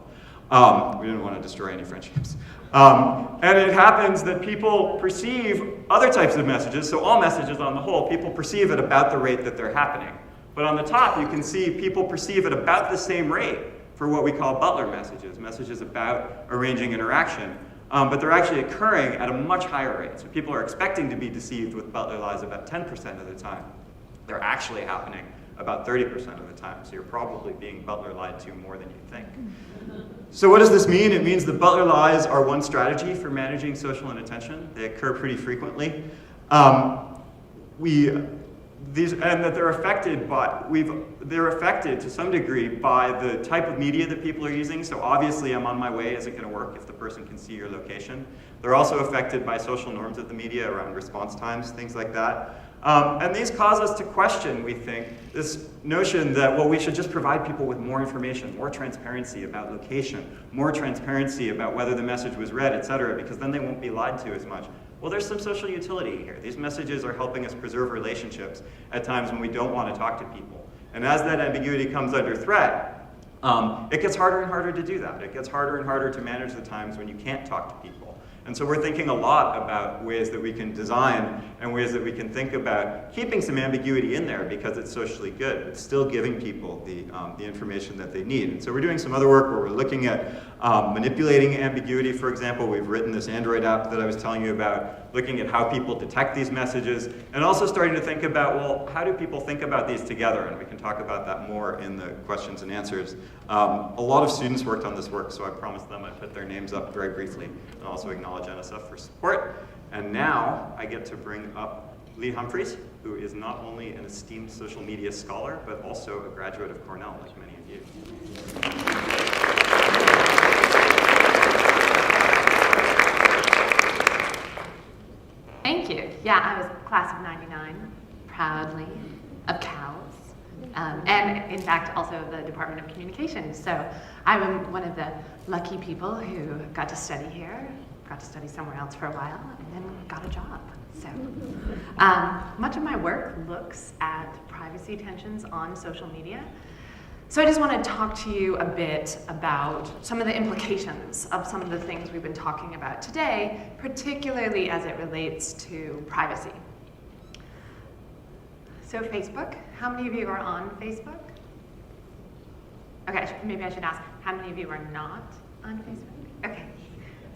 C: We didn't want to destroy any friendships. And it happens that people perceive other types of messages, so all messages on the whole, people perceive at about the rate that they're happening. But on the top, you can see people perceive at about the same rate for what we call Butler messages, messages about arranging interaction. But they're actually occurring at a much higher rate. So people are expecting to be deceived with Butler lies about 10% of the time. They're actually happening about 30% of the time. So you're probably being Butler lied to more than you think. So what does this mean? It means that Butler lies are one strategy for managing social inattention. They occur pretty frequently. And that they're affected to some degree by the type of media that people are using. So obviously, I'm on my way isn't going to work if the person can see your location. They're also affected by social norms of the media around response times, things like that. And these cause us to question, we think, this notion that, well, we should just provide people with more information, more transparency about location, more transparency about whether the message was read, et cetera, because then they won't be lied to as much. Well, there's some social utility here. These messages are helping us preserve relationships at times when we don't want to talk to people. And as that ambiguity comes under threat, it gets harder and harder to do that. It gets harder and harder to manage the times when you can't talk to people. And so we're thinking a lot about ways that we can design and ways that we can think about keeping some ambiguity in there because it's socially good, but still giving people the information that they need. And so we're doing some other work where we're looking at manipulating ambiguity, for example. We've written this Android app that I was telling you about, looking at how people detect these messages, and also starting to think about, well, how do people think about these together? And we can talk about that more in the questions and answers. A lot of students worked on this work, so I promised them I'd put their names up very briefly, and also acknowledge NSF for support. And now I get to bring up Lee Humphries, who is not only an esteemed social media scholar, but also a graduate of Cornell, like many of you.
B: Thank you. Yeah, I was class of 99, proudly, of cows. And in fact, also the Department of Communications. So I'm one of the lucky people who got to study here, got to study somewhere else for a while, and then got a job. So much of my work looks at privacy tensions on social media. So I just want to talk to you a bit about some of the implications of some of the things we've been talking about today, particularly as it relates to privacy. So Facebook, how many of you are on Facebook? Okay, maybe I should ask, how many of you are not on Facebook? Okay.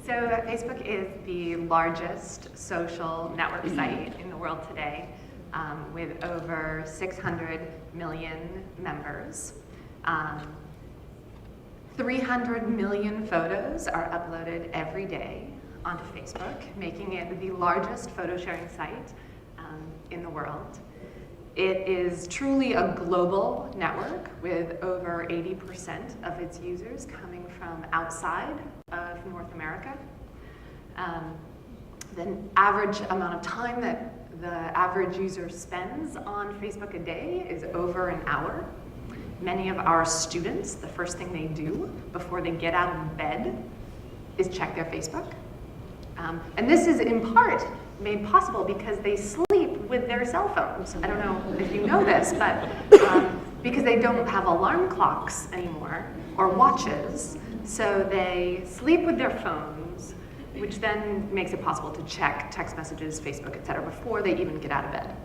B: So Facebook is the largest social network site in the world today, with over 600 million members. 300 million photos are uploaded every day onto Facebook, making it the largest photo sharing site in the world. It is truly a global network with over 80% of its users coming from outside of North America. The average amount of time that the average user spends on Facebook a day is over an hour. Many of our students, the first thing they do before they get out of bed is check their Facebook. And this is in part made possible because they sleep with their cell phones. I don't know if you know this, but because they don't have alarm clocks anymore or watches, so they sleep with their phones, which then makes it possible to check text messages, Facebook, etc., before they even get out of bed.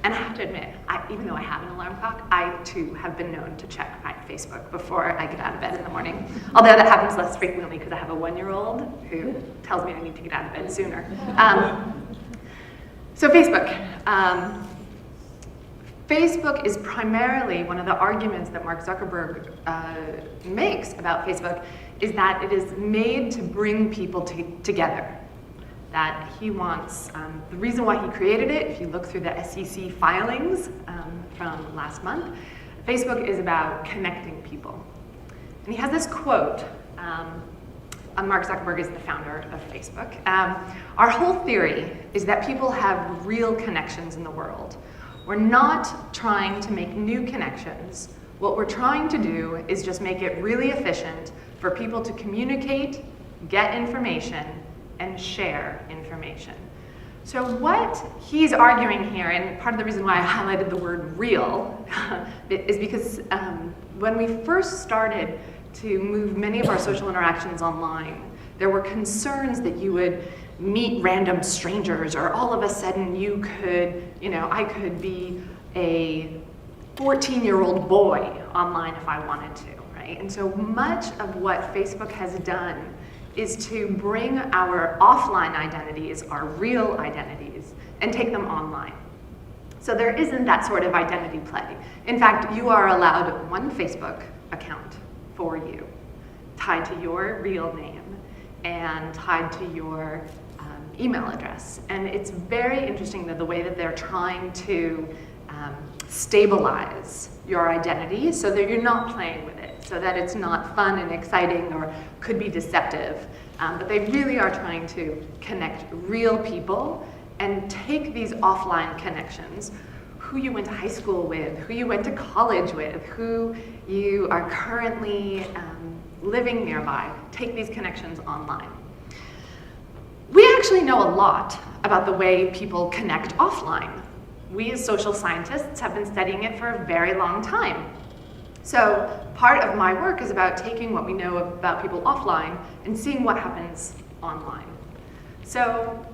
B: And I have to admit, even though I have an alarm clock, I too have been known to check my Facebook before I get out of bed in the morning. Although that happens less frequently because I have a 1-year-old who tells me I need to get out of bed sooner. So Facebook. Facebook is primarily, one of the arguments that Mark Zuckerberg makes about Facebook is that it is made to bring people together. That he wants, the reason why he created it, if you look through the SEC filings from last month, Facebook is about connecting people. And he has this quote, Mark Zuckerberg is the founder of Facebook. Our whole theory is that people have real connections in the world. We're not trying to make new connections. What we're trying to do is just make it really efficient for people to communicate, get information, and share information. So what he's arguing here, and part of the reason why I highlighted the word real, is because when we first started to move many of our social interactions online, there were concerns that you would meet random strangers, or all of a sudden you could, I could be a 14-year-old boy online if I wanted to, right? And so much of what Facebook has done is to bring our offline identities, our real identities, and take them online. So there isn't that sort of identity play. In fact, you are allowed one Facebook account for you, tied to your real name and tied to your email address. And it's very interesting that the way that they're trying to stabilize your identity so that you're not playing with it, so that it's not fun and exciting or could be deceptive. But they really are trying to connect real people and take these offline connections, who you went to high school with, who you went to college with, who you are currently living nearby, take these connections online. We actually know a lot about the way people connect offline. We as social scientists have been studying it for a very long time. So part of my work is about taking what we know about people offline and seeing what happens online. So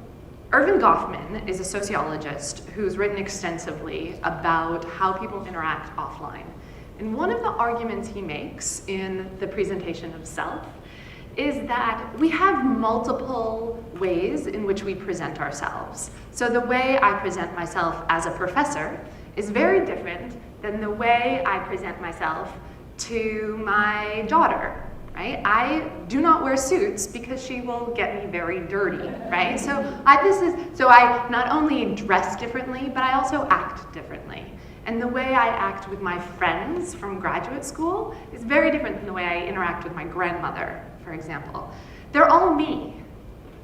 B: Erving Goffman is a sociologist who's written extensively about how people interact offline. And one of the arguments he makes in the presentation of self is that we have multiple ways in which we present ourselves. So the way I present myself as a professor is very different than the way I present myself to my daughter, right? I do not wear suits because she will get me very dirty, right? So I not only dress differently, but I also act differently. And the way I act with my friends from graduate school is very different than the way I interact with my grandmother, for example. They're all me.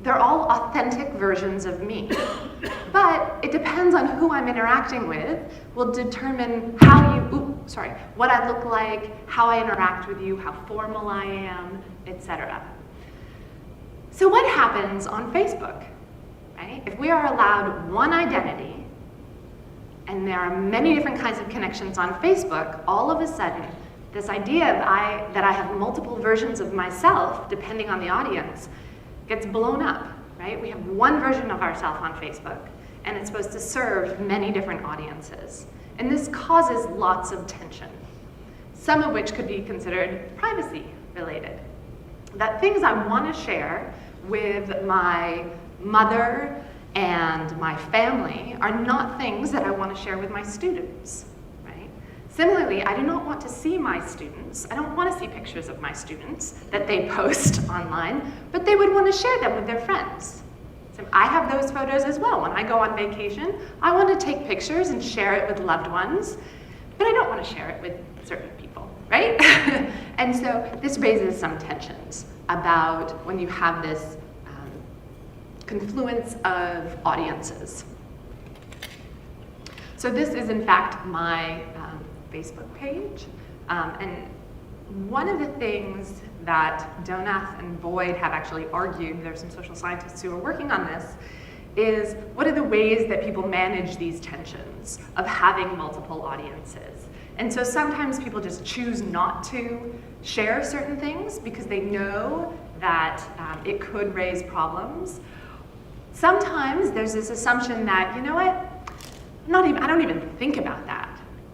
B: They're all authentic versions of me. But it depends on who I'm interacting with will determine what I look like, how I interact with you, how formal I am, etc. So what happens on Facebook, right? If we are allowed one identity, and and there are many different kinds of connections on Facebook, all of a sudden, this idea that I have multiple versions of myself, depending on the audience, gets blown up, right? We have one version of ourselves on Facebook, and it's supposed to serve many different audiences. And this causes lots of tension, some of which could be considered privacy related. That things I want to share with my mother and my family are not things that I want to share with my students, right? Similarly, I do not want to see my students. I don't want to see pictures of my students that they post online, but they would want to share them with their friends. So I have those photos as well. When I go on vacation, I want to take pictures and share it with loved ones, but I don't want to share it with certain people, right? And so this raises some tensions about when you have this confluence of audiences. So this is in fact my Facebook page. And one of the things that Donath and Boyd have actually argued, there's some social scientists who are working on this, is what are the ways that people manage these tensions of having multiple audiences? And so sometimes people just choose not to share certain things because they know that it could raise problems. Sometimes there's this assumption that, you know what, I don't even think about that.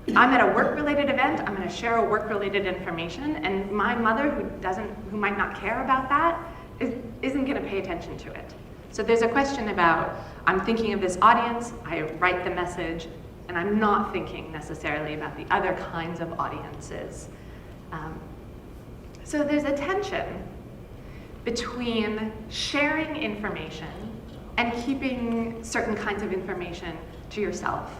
B: I'm at a work-related event, I'm gonna share a work-related information, and my mother, who might not care about that, isn't gonna pay attention to it. So there's a question about, I'm thinking of this audience, I write the message, and I'm not thinking necessarily about the other kinds of audiences. So there's a tension between sharing information and keeping certain kinds of information to yourself.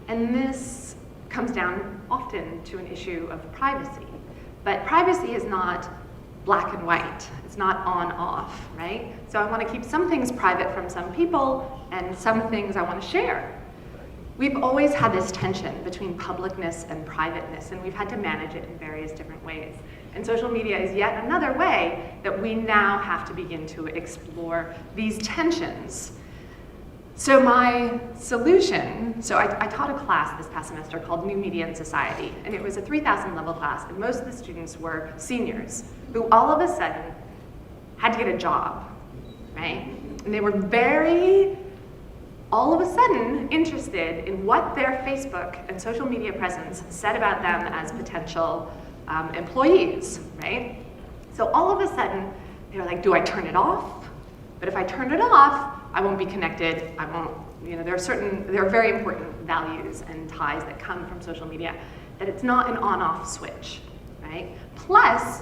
B: And this comes down often to an issue of privacy. But privacy is not black and white. It's not on-off, right? So I want to keep some things private from some people, and some things I want to share. We've always had this tension between publicness and privateness, and we've had to manage it in various different ways. And social media is yet another way that we now have to begin to explore these tensions. So my solution, so I taught a class this past semester called New Media and Society, and it was a 3,000 level class, and most of the students were seniors who all of a sudden had to get a job, right? And they were very, all of a sudden, interested in what their Facebook and social media presence said about them as potential employees, right? So all of a sudden, they were like, do I turn it off? But if I turn it off, I won't be connected, I won't, there are very important values and ties that come from social media, that it's not an on-off switch, right? Plus,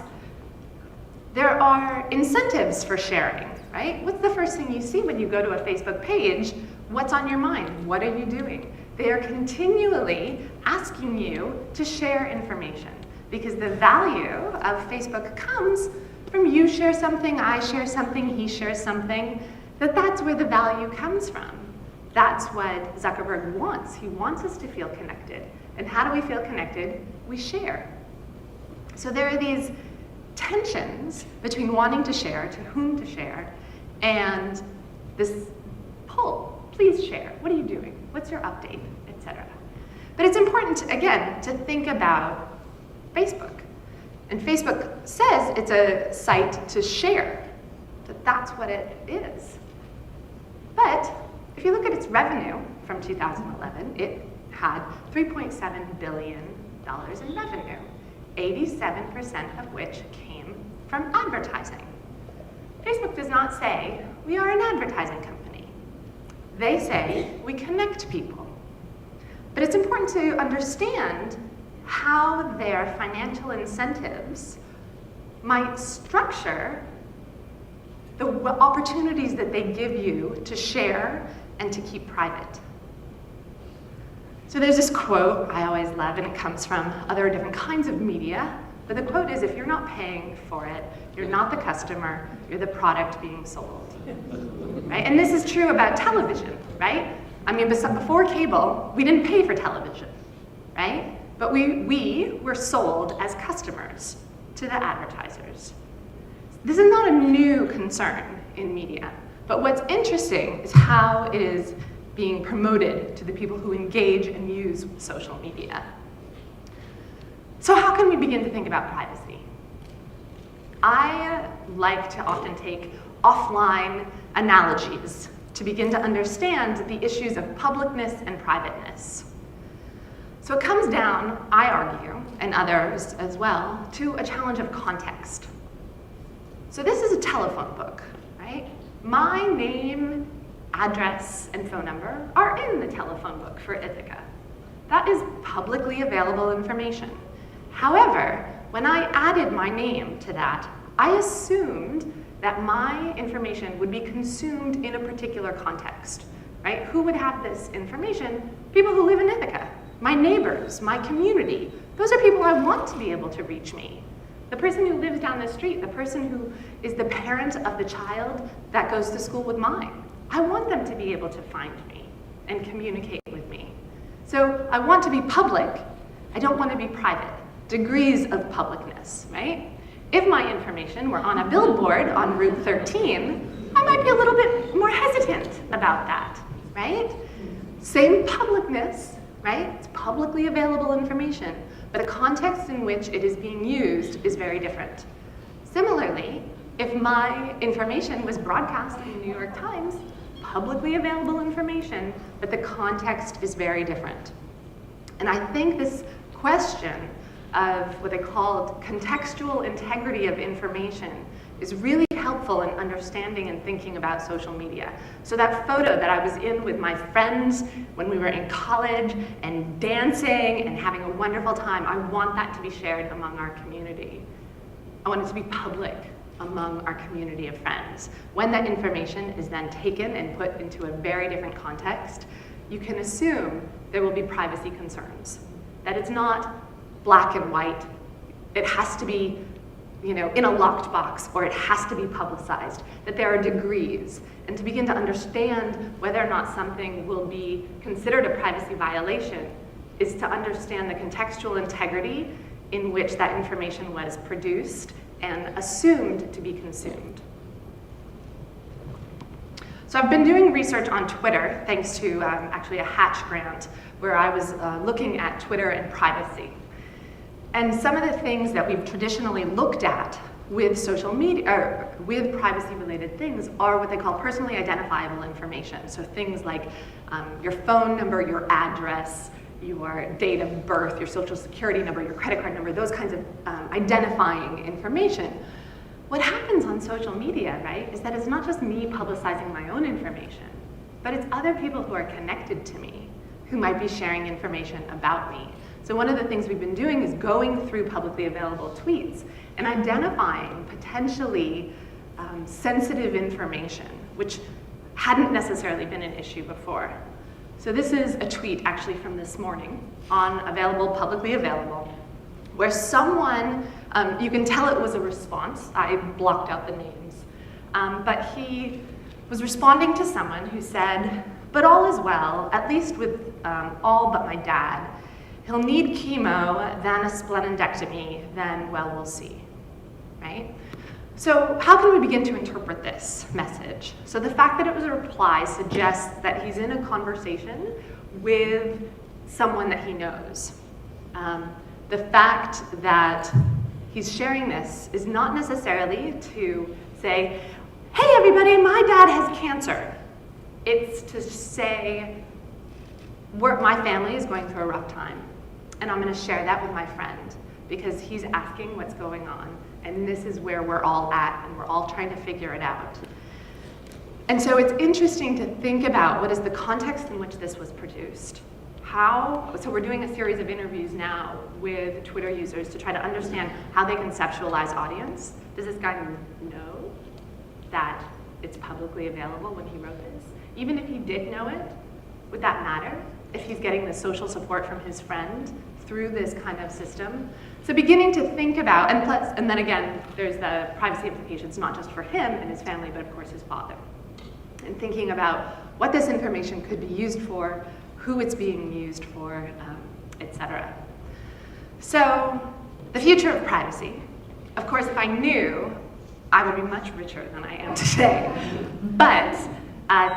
B: there are incentives for sharing, right? What's the first thing you see when you go to a Facebook page? What's on your mind? What are you doing? They are continually asking you to share information because the value of Facebook comes from you share something, I share something, he shares something, that's where the value comes from. That's what Zuckerberg wants. He wants us to feel connected. And how do we feel connected? We share. So there are these tensions between wanting to share, to whom to share, and this pull. Please share. What are you doing? What's your update, etc. But it's important, again, to think about Facebook. And Facebook says it's a site to share, that's what it is. But if you look at its revenue from 2011, it had $3.7 billion in revenue, 87% of which came from advertising. Facebook does not say, we are an advertising company. They say, we connect people. But it's important to understand how their financial incentives might structure the opportunities that they give you to share and to keep private. So there's this quote I always love, and it comes from other different kinds of media, but the quote is, if you're not paying for it, you're not the customer, you're the product being sold. Right? And this is true about television, right? I mean, before cable, we didn't pay for television, right? But we were sold as customers to the advertisers. This is not a new concern in media, but what's interesting is how it is being promoted to the people who engage and use social media. So how can we begin to think about privacy? I like to often take offline analogies to begin to understand the issues of publicness and privateness. So it comes down, I argue, and others as well, to a challenge of context. So this is a telephone book, right? My name, address, and phone number are in the telephone book for Ithaca. That is publicly available information. However, when I added my name to that, I assumed that my information would be consumed in a particular context, right? Who would have this information? People who live in Ithaca, my neighbors, my community. Those are people I want to be able to reach me. The person who lives down the street, the person who is the parent of the child that goes to school with mine. I want them to be able to find me and communicate with me. So I want to be public. I don't want to be private. Degrees of publicness, right? If my information were on a billboard on Route 13, I might be a little bit more hesitant about that, right? Same publicness, right? It's publicly available information, but the context in which it is being used is very different. Similarly, if my information was broadcast in the New York Times, publicly available information, but the context is very different. And I think this question of what they called contextual integrity of information is really helpful in understanding and thinking about social media. So that photo that I was in with my friends when we were in college and dancing and having a wonderful time, I want that to be shared among our community. I want it to be public among our community of friends. When that information is then taken and put into a very different context, you can assume there will be privacy concerns. That it's not black and white. It has to be, in a locked box, or it has to be publicized, that there are degrees. And to begin to understand whether or not something will be considered a privacy violation is to understand the contextual integrity in which that information was produced and assumed to be consumed. So I've been doing research on Twitter, thanks to actually a Hatch grant, where I was looking at Twitter and privacy. And some of the things that we've traditionally looked at with social media, or with privacy-related things, are what they call personally identifiable information. So things like your phone number, your address, your date of birth, your social security number, your credit card number, those kinds of identifying information. What happens on social media, right, is that it's not just me publicizing my own information, but it's other people who are connected to me who might be sharing information about me. So one of the things we've been doing is going through publicly available tweets and identifying potentially sensitive information, which hadn't necessarily been an issue before. So this is a tweet actually from this morning on publicly available, where someone, you can tell it was a response. I blocked out the names. But he was responding to someone who said, "But all is well, at least with all but my dad. He'll need chemo, then a splenectomy, then, well, we'll see," right? So how can we begin to interpret this message? So the fact that it was a reply suggests that he's in a conversation with someone that he knows. The fact that he's sharing this is not necessarily to say, "Hey everybody, my dad has cancer." It's to say, my family is going through a rough time, and I'm going to share that with my friend because he's asking what's going on, and this is where we're all at, and we're all trying to figure it out. And so it's interesting to think about what is the context in which this was produced. So we're doing a series of interviews now with Twitter users to try to understand how they conceptualize audience. Does this guy know that it's publicly available when he wrote this? Even if he did know it, would that matter? If he's getting the social support from his friend through this kind of system? So beginning to think about, and then again, there's the privacy implications, not just for him and his family, but of course his father. And thinking about what this information could be used for, who it's being used for, etc. So the future of privacy. Of course, if I knew, I would be much richer than I am today. But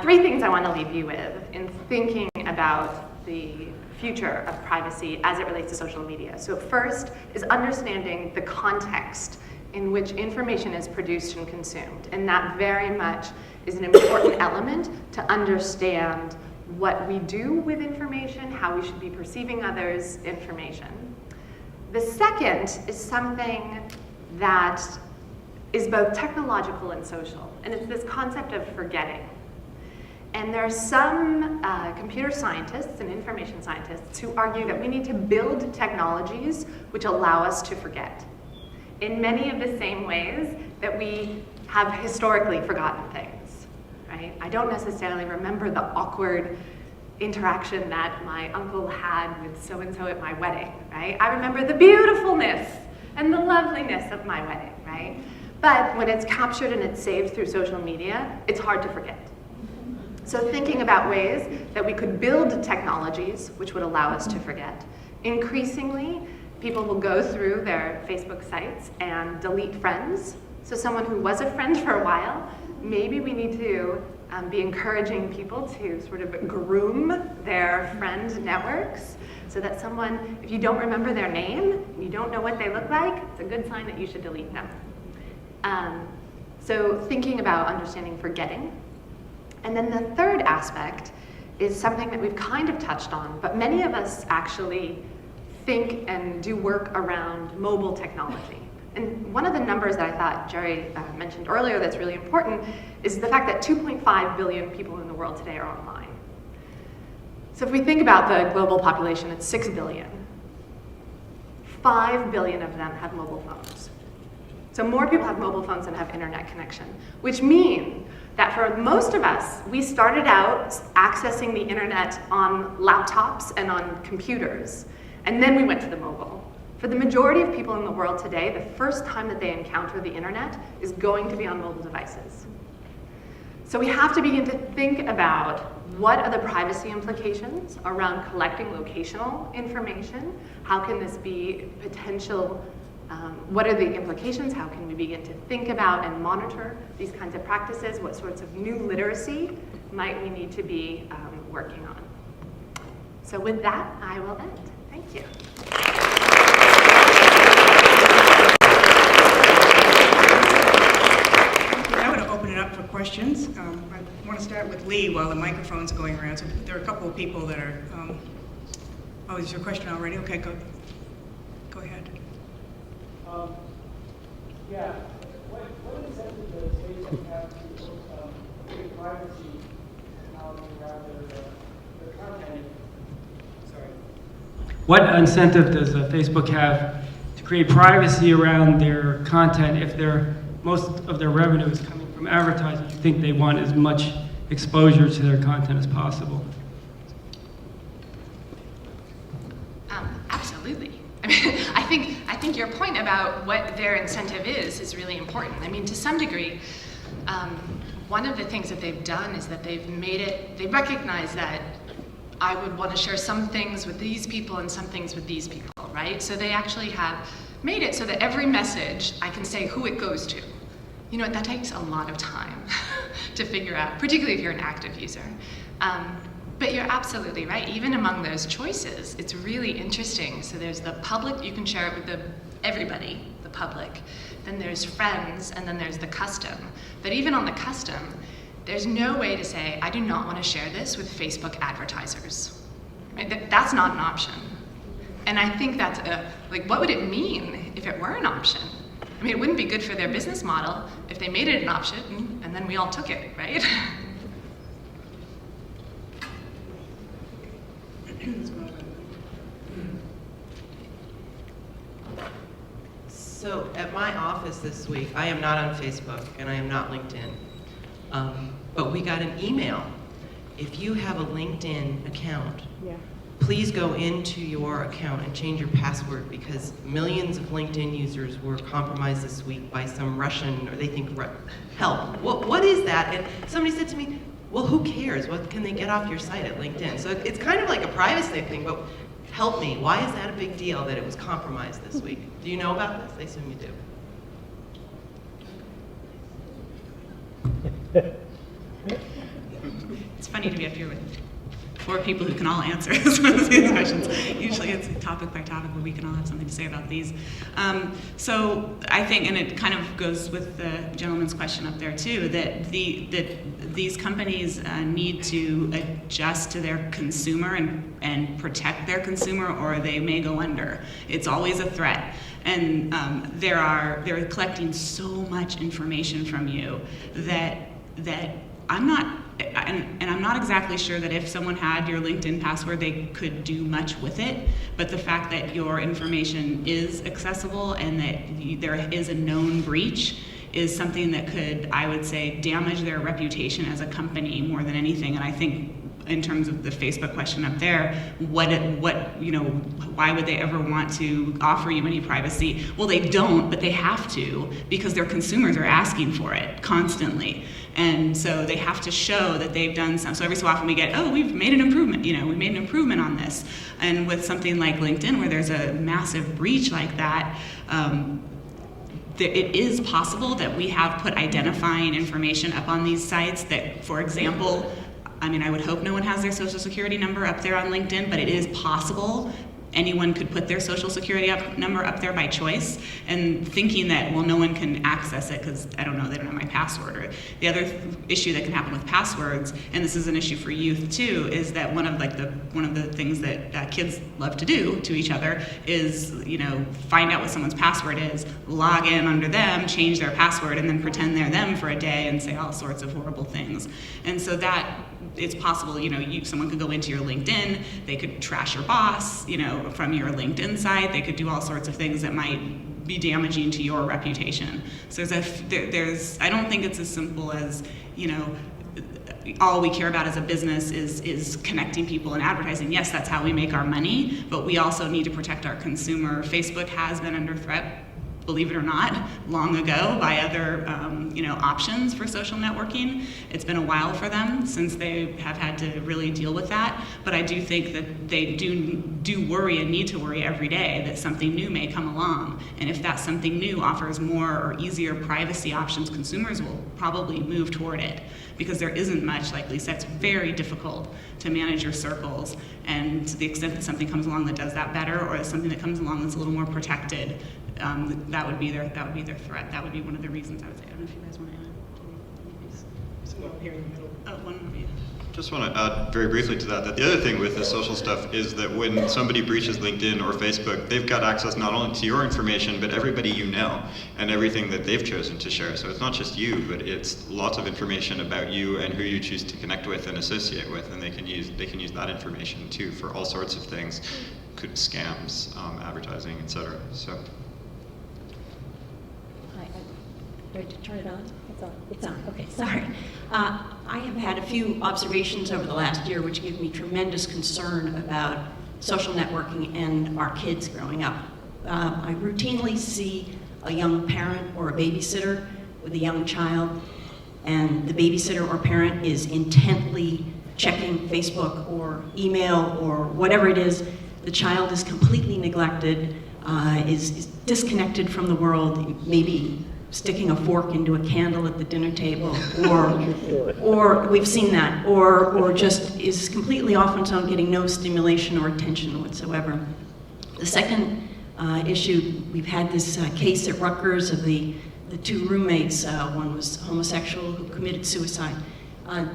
B: Three things I want to leave you with in thinking about the future of privacy as it relates to social media. So first is understanding the context in which information is produced and consumed. And that very much is an important element to understand what we do with information, how we should be perceiving others' information. The second is something that is both technological and social, and it's this concept of forgetting. And there are some computer scientists and information scientists who argue that we need to build technologies which allow us to forget in many of the same ways that we have historically forgotten things, right? I don't necessarily remember the awkward interaction that my uncle had with so-and-so at my wedding, right? I remember the beautifulness and the loveliness of my wedding, right? But when it's captured and it's saved through social media, it's hard to forget. So thinking about ways that we could build technologies which would allow us to forget. Increasingly, people will go through their Facebook sites and delete friends. So someone who was a friend for a while, maybe we need to be encouraging people to sort of groom their friend networks so that someone, if you don't remember their name, you don't know what they look like, it's a good sign that you should delete them. So thinking about understanding forgetting. And then the third aspect is something that we've kind of touched on, but many of us actually think and do work around mobile technology. And one of the numbers that I thought Jerry mentioned earlier that's really important is the fact that 2.5 billion people in the world today are online. So if we think about the global population, it's 6 billion. 5 billion of them have mobile phones. So more people have mobile phones than have internet connection, which means that for most of us, we started out accessing the internet on laptops and on computers, and then we went to the mobile. For the majority of people in the world today, the first time that they encounter the internet is going to be on mobile devices. So we have to begin to think about what are the privacy implications around collecting locational information? How can this be potential? What are the implications? How can we begin to think about and monitor these kinds of practices? What sorts of new literacy might we need to be working on? So with that, I will end. Thank you.
A: I want to open it up for questions. I want to start with Lee while the microphone's going around. So there are a couple of people that are, oh, is your question already? Okay, go ahead.
D: Yeah, what incentive does Facebook have to create privacy technology around their content? Sorry.
E: What incentive does Facebook have to create privacy around their content if most of their revenue is coming from advertising? You think they want as much exposure to their content as possible?
F: Absolutely. I mean, I think your point about what their incentive is really important. I mean, to some degree, one of the things that they've done is that they've made it, they recognize that I would want to share some things with these people and some things with these people, right? So they actually have made it so that every message, I can say who it goes to. You know, that takes a lot of time to figure out, particularly if you're an active user. But you're absolutely right. Even among those choices, it's really interesting. So there's the public, you can share it with everybody, the public. Then there's friends, and then there's the custom. But even on the custom, there's no way to say, I do not want to share this with Facebook advertisers. Right? That's not an option. And I think that's like, what would it mean if it were an option? I mean, it wouldn't be good for their business model if they made it an option, and then we all took it, right?
G: So at my office this week, I am not on Facebook and I am not LinkedIn, but we got an email. If you have a LinkedIn account, please go into your account and change your password because millions of LinkedIn users were compromised this week by some Russian, or they think, help. What is that? And somebody said to me, well, who cares? What can they get off your site at LinkedIn? So it's kind of like a privacy thing, but help me. Why is that a big deal that it was compromised this week? Do you know about this? I assume you do.
B: funny to be up here with 4 people who can all answer these questions. Usually it's topic by topic, but we can all have something to say about these. So I think, and it kind of goes with the gentleman's question up there too, that these companies need to adjust to their consumer and protect their consumer, or they may go under. It's always a threat. And they're collecting so much information from you that I'm not, and I'm not exactly sure that if someone had your LinkedIn password, they could do much with it, but the fact that your information is accessible and that there is a known breach is something that could, I would say, damage their reputation as a company more than anything. And I think in terms of the Facebook question up there, why would they ever want to offer you any privacy? Well, they don't, but they have to, because their consumers are asking for it constantly. And so they have to show that they've done some. So every so often we get, oh, we've made an improvement, we made an improvement on this. And with something like LinkedIn, where there's a massive breach like that, it is possible that we have put identifying information up on these sites that, for example, I would hope no one has their social security number up there on LinkedIn, but it is possible anyone could put their social security number up there by choice, and thinking that, well, no one can access it because, I don't know, they don't have my password. Or the other issue that can happen with passwords, and this is an issue for youth too, is that one of the things that kids love to do to each other is, find out what someone's password is, log in under them, change their password, and then pretend they're them for a day and say all sorts of horrible things. And so that, it's possible, someone could go into your LinkedIn, they could trash your boss, from your LinkedIn site, they could do all sorts of things that might be damaging to your reputation. So I don't think it's as simple as, all we care about as a business is connecting people and advertising. Yes, that's how we make our money, but we also need to protect our consumer. Facebook has been under threat, believe it or not, long ago by other options for social networking. It's been a while for them since they have had to really deal with that, but I do think that they do worry and need to worry every day that something new may come along, and if that something new offers more or easier privacy options, consumers will probably move toward it, because there isn't much, like Lisa, it's very difficult to manage your circles, and to the extent that something comes along that does that better, or something that comes along that's a little more protected, that would be their threat. That would be one of the reasons I would say. I don't know if you guys want to add. Here in the middle. Oh, one more. Yeah.
C: Just want to add very briefly to that the other thing with the social stuff is that when somebody breaches LinkedIn or Facebook, they've got access not only to your information, but everybody you know and everything that they've chosen to share. So it's not just you, but it's lots of information about you and who you choose to connect with and associate with, and they can use that information too for all sorts of things, scams, advertising, etc. So.
H: Ready to turn it on? It's on. It's on. Okay, sorry. I have had a few observations over the last year which give me tremendous concern about social networking and our kids growing up. I routinely see a young parent or a babysitter with a young child, and the babysitter or parent is intently checking Facebook or email or whatever it is. The child is completely neglected, is disconnected from the world, maybe sticking a fork into a candle at the dinner table, or we've seen that, or just is completely off on its own, getting no stimulation or attention whatsoever. The second issue, we've had this case at Rutgers of the two roommates. One was homosexual who committed suicide.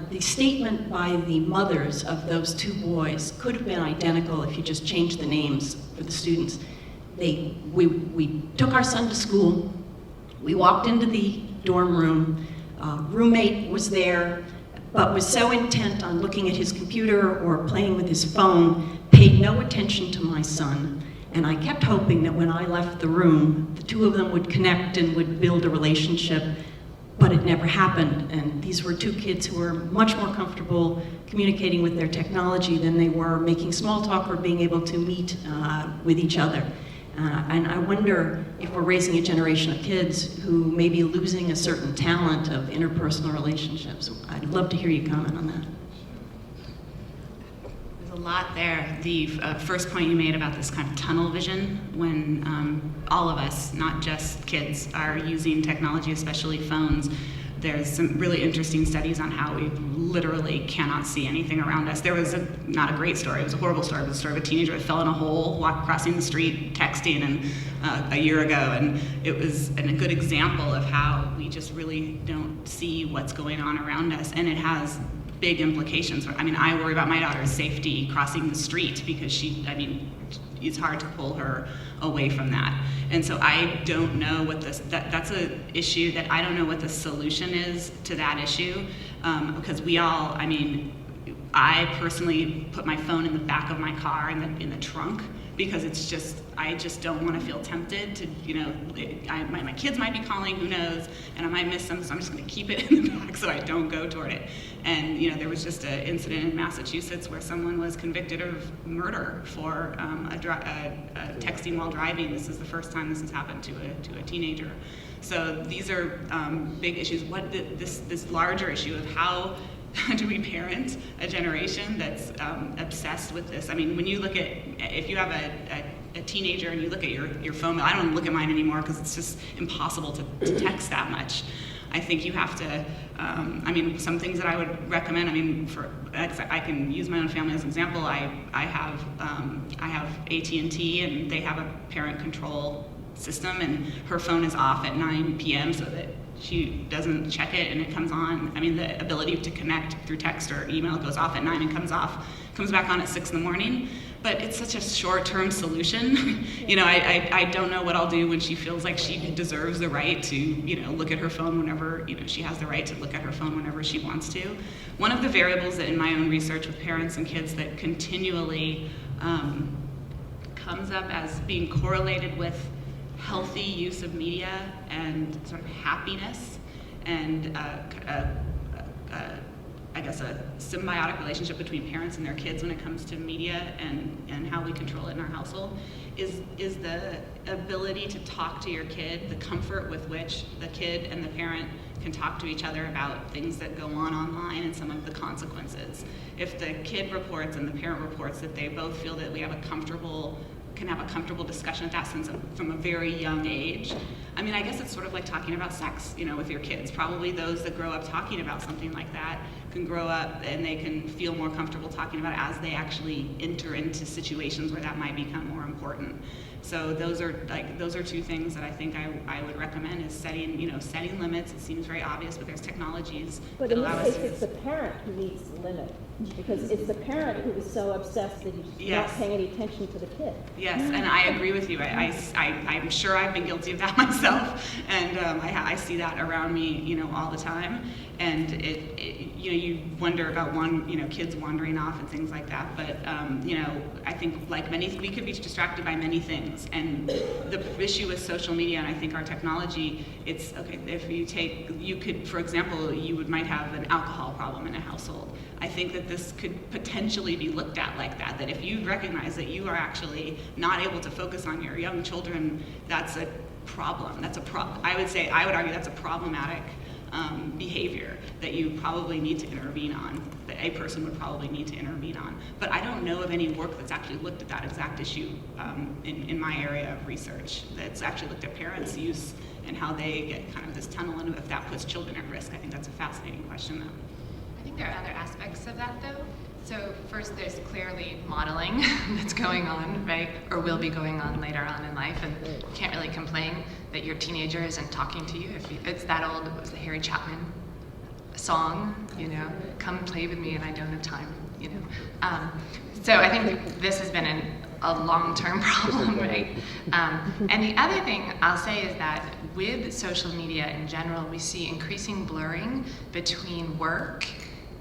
H: The statement by the mothers of those two boys could have been identical if you just changed the names for the students. We took our son to school. We walked into the dorm room. Roommate was there, but was so intent on looking at his computer or playing with his phone, paid no attention to my son. And I kept hoping that when I left the room, the two of them would connect and would build a relationship, but it never happened. And these were two kids who were much more comfortable communicating with their technology than they were making small talk or being able to meet with each other. And I wonder if we're raising a generation of kids who may be losing a certain talent of interpersonal relationships. I'd love to hear you comment on that.
B: There's a lot there. The first point you made about this kind of tunnel vision, when all of us, not just kids, are using technology, especially phones, there's some really interesting studies on how we literally cannot see anything around us. There was not a great story, it was a horrible story. It was a story of a teenager that fell in a hole, crossing the street, texting, and a year ago. And it was a good example of how we just really don't see what's going on around us. And it has big implications. I mean, I worry about my daughter's safety crossing the street because it's hard to pull her away from that. And so I don't know what that's an issue that I don't know what the solution is to that issue, because I personally put my phone in the back of my car in the trunk, because I just don't want to feel tempted to, my kids might be calling, who knows, and I might miss them, so I'm just going to keep it in the back so I don't go toward it. And there was just an incident in Massachusetts where someone was convicted of murder for texting while driving. This is the first time this has happened to a teenager. So these are big issues. This larger issue of how do we parent a generation that's obsessed with this? I mean, when you look at, if you have a teenager and you look at your phone, I don't look at mine anymore because it's just impossible to text that much. I think you have to, some things that I would recommend, I can use my own family as an example. I have AT&T, and they have a parent control system, and her phone is off at 9 p.m. so that she doesn't check it and it comes on. The ability to connect through text or email goes off at 9 and comes back on at 6 in the morning. But it's such a short-term solution. I don't know what I'll do when she feels like she deserves the right to, look at her phone whenever, she has the right to look at her phone whenever she wants to. One of the variables that in my own research with parents and kids that continually comes up as being correlated with healthy use of media and sort of happiness and I guess a symbiotic relationship between parents and their kids when it comes to media and how we control it in our household is the ability to talk to your kid, the comfort with which the kid and the parent can talk to each other about things that go on online and some of the consequences. If the kid reports and the parent reports that they both feel that we have can have a comfortable discussion at that sense from a very young age. I guess it's sort of like talking about sex, with your kids. Probably those that grow up talking about something like that can grow up and they can feel more comfortable talking about it as they actually enter into situations where that might become more important. So those are two things that I think I would recommend is setting limits. It seems very obvious, but there's technologies
I: but
B: that
I: in
B: allow
I: this
B: us
I: case, it's the parent who needs the limit, because it's the parent who is so obsessed that he's
B: Yes.
I: not paying any attention to the kid.
B: Yes, and I agree with you. I'm sure I've been guilty of that myself, and I see that around me, all the time. And you wonder about kids wandering off and things like that. But I think like we could be distracted by many things. And the issue with social media, and I think our technology, it's okay. If you could, for example, you might have an alcohol problem in a household. I think that this could potentially be looked at like that. That if you recognize that you are actually not able to focus on your young children, that's a problem. I would argue that's a problematic behavior that you probably need to intervene on, that a person would probably need to intervene on. But I don't know of any work that's actually looked at that exact issue in my area of research, that's actually looked at parents' use and how they get kind of this tunnel and if that puts children at risk. I think that's a fascinating question, though.
F: I think there are other aspects of that, though. So first, there's clearly modeling that's going on, right, or will be going on later on in life, and you can't really complain that your teenager isn't talking to you. It's that old, it was the Harry Chapman song, come play with me and I don't have time, So I think this has been a long-term problem, right? And the other thing I'll say is that with social media in general, we see increasing blurring between work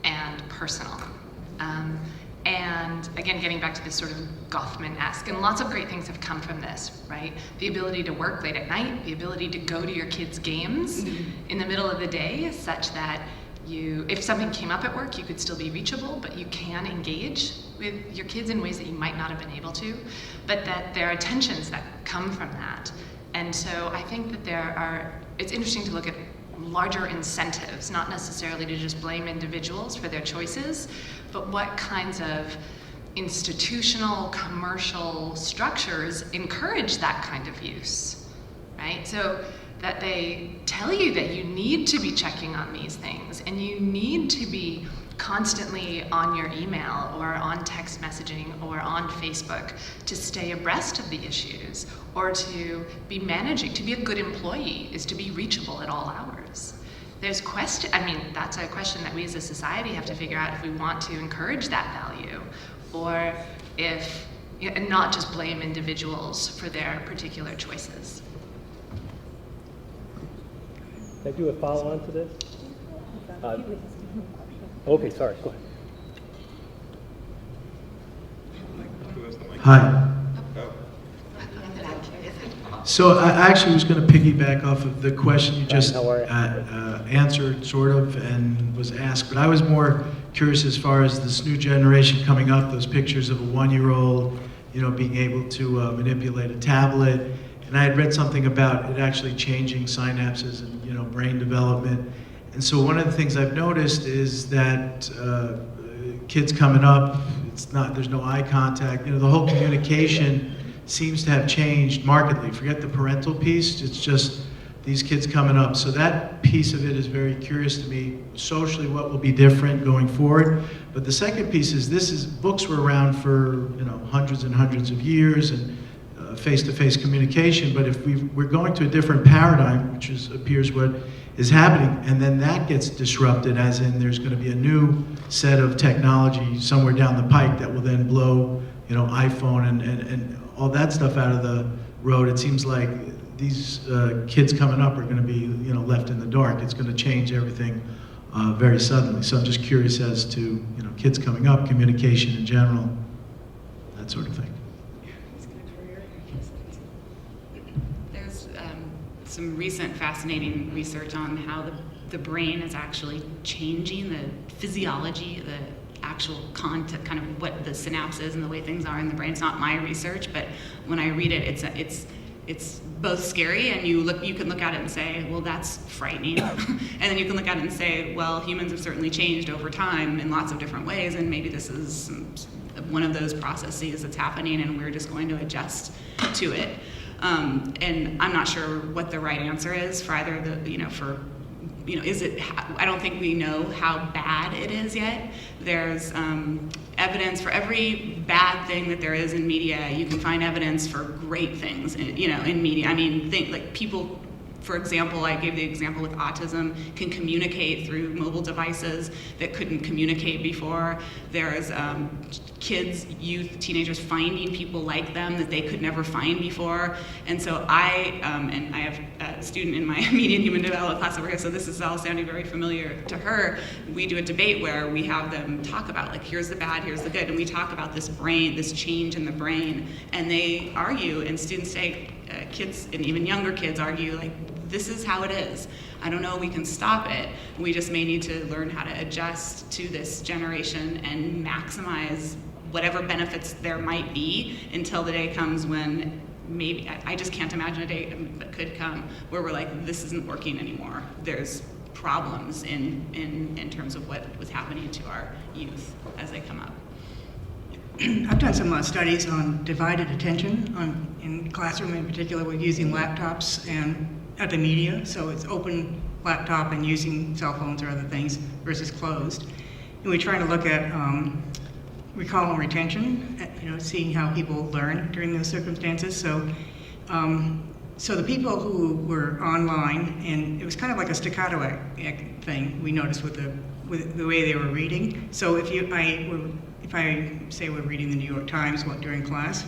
F: and personal. And again, getting back to this sort of Goffman-esque, and lots of great things have come from this, right? The ability to work late at night, the ability to go to your kids' games in the middle of the day, such that if something came up at work, you could still be reachable, but you can engage with your kids in ways that you might not have been able to, but that there are tensions that come from that. And so I think that it's interesting to look at larger incentives, not necessarily to just blame individuals for their choices, but what kinds of institutional, commercial structures encourage that kind of use, right? So that they tell you that you need to be checking on these things and you need to be constantly on your email or on text messaging or on Facebook to stay abreast of the issues, or to be managing, to be a good employee is to be reachable at all hours. There's that's a question that we as a society have to figure out if we want to encourage that value, or if, and not just blame individuals for their particular choices.
J: Can I do a follow-on to this? Okay, sorry, go ahead.
K: Hi. So I actually was going to piggyback off of the question you just answered, sort of, and was asked, but I was more curious as far as this new generation coming up, those pictures of a 1-year-old, being able to manipulate a tablet, and I had read something about it actually changing synapses and, brain development. And so one of the things I've noticed is that kids coming up, there's no eye contact, the whole communication seems to have changed markedly. Forget the parental piece, it's just these kids coming up. So that piece of it is very curious to me, socially what will be different going forward. But the second piece is books were around for hundreds and hundreds of years, and face-to-face communication, but if we're going to a different paradigm, which appears what is happening, and then that gets disrupted, as in there's going to be a new set of technology somewhere down the pike that will then blow, iPhone and all that stuff out of the road. It seems like these kids coming up are going to be, left in the dark. It's going to change everything very suddenly. So I'm just curious as to, kids coming up, communication in general, that sort of thing.
B: There's some recent fascinating research on how the brain is actually changing the physiology, the actual content, kind of what the synapses and the way things are in the brain. It's not my research, but when I read it, it's both scary, and you can look at it and say, well, that's frightening. And then you can look at it and say, well, humans have certainly changed over time in lots of different ways, and maybe this is one of those processes that's happening, and we're just going to adjust to it. And I'm not sure what the right answer is for either I don't think we know how bad it is yet. There's evidence for every bad thing that there is in media. You can find evidence for great things, in media. I mean, people, for example, I gave the example with autism, can communicate through mobile devices that couldn't communicate before. There's kids, youth, teenagers finding people like them that they could never find before. And so I have a student in my media and human development class over here, so this is all sounding very familiar to her. We do a debate where we have them talk about, here's the bad, here's the good, and we talk about this brain, this change in the brain, and they argue, and students say, kids and even younger kids argue, this is how it is. I don't know, we can stop it. We just may need to learn how to adjust to this generation and maximize whatever benefits there might be until the day comes when maybe, I just can't imagine a day that could come where we're like, this isn't working anymore. There's problems in terms of what was happening to our youth as they come up.
A: I've done some studies on divided attention in classroom. In particular, we're using laptops and at the media, so it's open laptop and using cell phones or other things versus closed. And we try to look at recall and retention, seeing how people learn during those circumstances. So, so the people who were online, and it was kind of like a staccato thing we noticed with the way they were reading. So if I say we're reading the New York Times during class,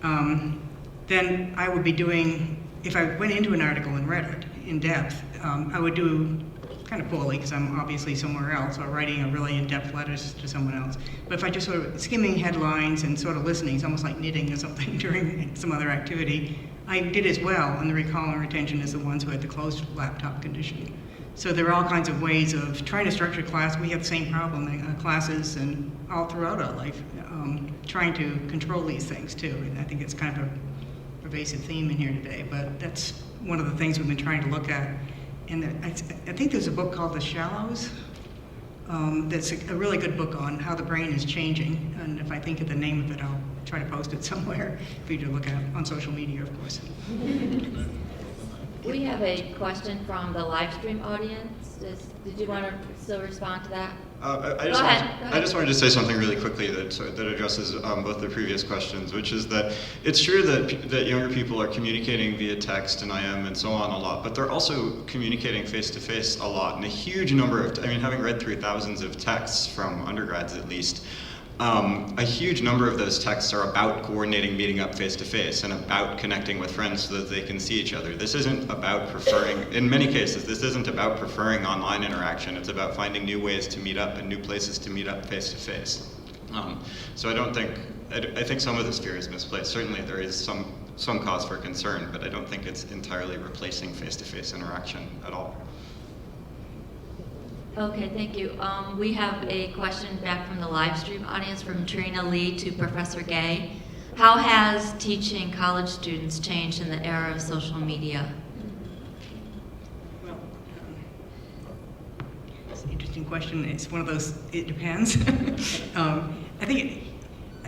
A: then I would be doing, if I went into an article and read it in depth, I would do kind of poorly because I'm obviously somewhere else, or writing a really in-depth letters to someone else. But if I just sort of skimming headlines and sort of listening, it's almost like knitting or something during some other activity, I did as well, and the recall and retention is the ones who had the closed laptop condition. So there are all kinds of ways of trying to structure class. We have the same problem in classes and all throughout our life, trying to control these things too. And I think it's kind of a pervasive theme in here today, but that's one of the things we've been trying to look at. And I think there's a book called The Shallows that's a really good book on how the brain is changing. And if I think of the name of it, I'll try to post it somewhere for you to look at on social media, of course.
L: We have a question from the live stream audience. Did you want to still respond to that?
C: I just wanted to say something really quickly that addresses both the previous questions, which is that it's true that younger people are communicating via text and IM and so on a lot, but they're also communicating face-to-face a lot. And a huge number of, having read through thousands of texts from undergrads at least, a huge number of those texts are about coordinating meeting up face-to-face and about connecting with friends so that they can see each other. This isn't about preferring, in many cases, this isn't about preferring online interaction. It's about finding new ways to meet up and new places to meet up face-to-face. So I think some of this fear is misplaced. Certainly there is some cause for concern, but I don't think it's entirely replacing face-to-face interaction at all.
L: Okay, thank you. We have a question back from the live stream audience from Trina Lee to Professor Gay. How has teaching college students changed in the era of social media?
A: Well, it's an interesting question. It's one of those, it depends. I think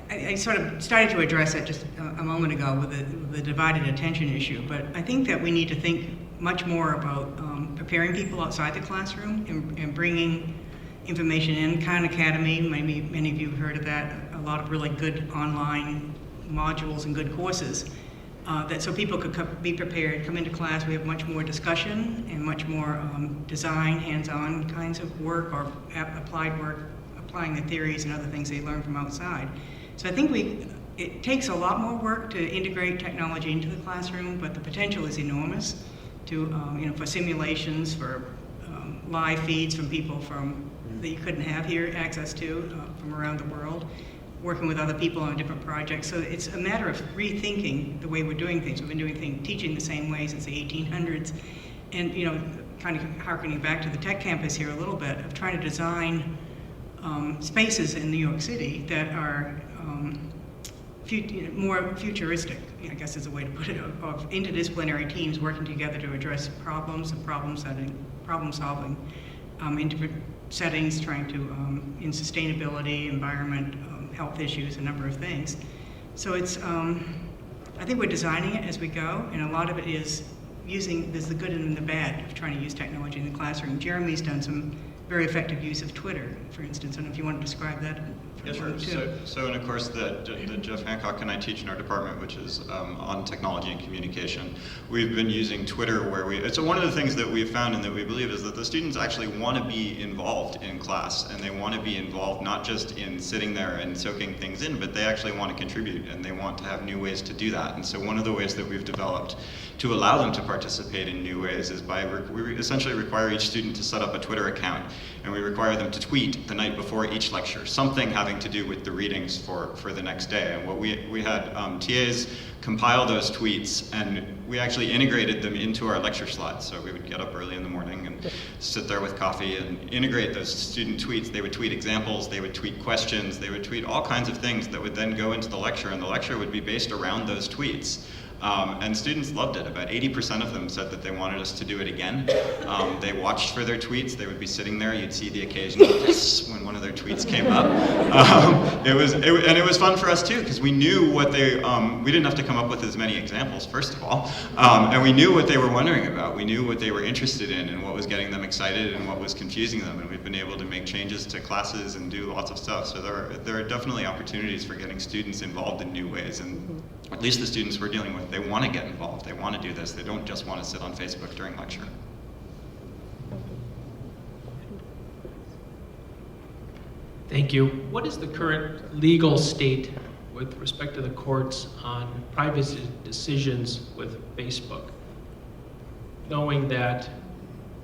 A: I sort of started to address it just a moment ago with the divided attention issue, but I think that we need to think much more about preparing people outside the classroom and bringing information in. Khan Academy, maybe many of you have heard of that, a lot of really good online modules and good courses that so people could be prepared, come into class. We have much more discussion and much more design, hands-on kinds of work or applied work, applying the theories and other things they learn from outside. So I think it takes a lot more work to integrate technology into the classroom, but the potential is enormous to, for simulations, for live feeds from people that you couldn't have here access to from around the world, working with other people on different projects. So it's a matter of rethinking the way we're doing things. We've been doing teaching the same way since the 1800s. And, kind of harkening back to the tech campus here a little bit, of trying to design spaces in New York City that are more futuristic, I guess is a way to put it, of interdisciplinary teams working together to address problems and problem solving in different settings, trying to, in sustainability, environment, health issues, a number of things. So it's, I think we're designing it as we go, and a lot of it is there's the good and the bad of trying to use technology in the classroom. Jeremy's done some very effective use of Twitter, for instance. I don't know if you want to describe that.
C: Yeah, sure. So in a course that Jeff Hancock and I teach in our department, which is on technology and communication, we've been using Twitter so one of the things that we've found and that we believe is that the students actually want to be involved in class, and they want to be involved not just in sitting there and soaking things in, but they actually want to contribute, and they want to have new ways to do that. And so one of the ways that we've developed to allow them to participate in new ways is we essentially require each student to set up a Twitter account, and we require them to tweet the night before each lecture, something having to do with the readings for the next day. And what we had TAs compile those tweets, and we actually integrated them into our lecture slides. So we would get up early in the morning and sit there with coffee and integrate those student tweets. They would tweet examples, they would tweet questions, they would tweet all kinds of things that would then go into the lecture, and the lecture would be based around those tweets. And students loved it. About 80% of them said that they wanted us to do it again. They watched for their tweets. They would be sitting there. You'd see the occasional yes when one of their tweets came up. And it was fun for us too, because we knew what we didn't have to come up with as many examples, first of all. And we knew what they were wondering about. We knew what they were interested in and what was getting them excited and what was confusing them. And we've been able to make changes to classes and do lots of stuff. So there are definitely opportunities for getting students involved in new ways. And at least the students we're dealing with, they want to get involved. They want to do this. They don't just want to sit on Facebook during lecture.
M: Thank you. What is the current legal state with respect to the courts on privacy decisions with Facebook? Knowing that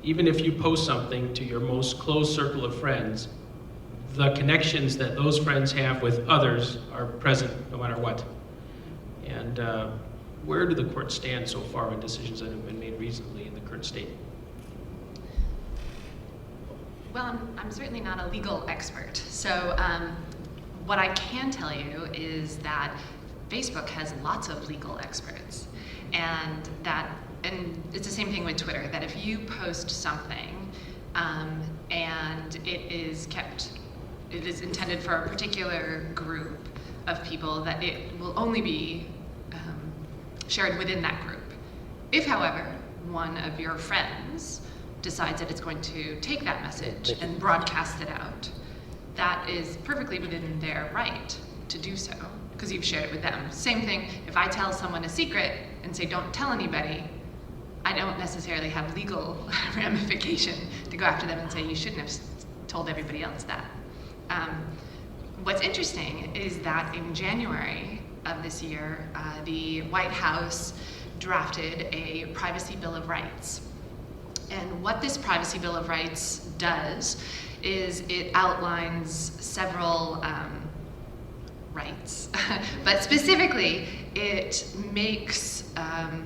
M: even if you post something to your most close circle of friends, the connections that those friends have with others are present no matter what. And where do the courts stand so far on decisions that have been made recently in the current state?
F: Well, I'm certainly not a legal expert. So what I can tell you is that Facebook has lots of legal experts. And it's the same thing with Twitter, that if you post something and it is intended for a particular group of people, that it will only be shared within that group. If, however, one of your friends decides that it's going to take that message and broadcast it out, that is perfectly within their right to do so, because you've shared it with them. Same thing, if I tell someone a secret and say, don't tell anybody, I don't necessarily have legal ramification to go after them and say, you shouldn't have told everybody else that. What's interesting is that in January of this year, the White House drafted a Privacy Bill of Rights. And what this Privacy Bill of Rights does is it outlines several rights, but specifically it makes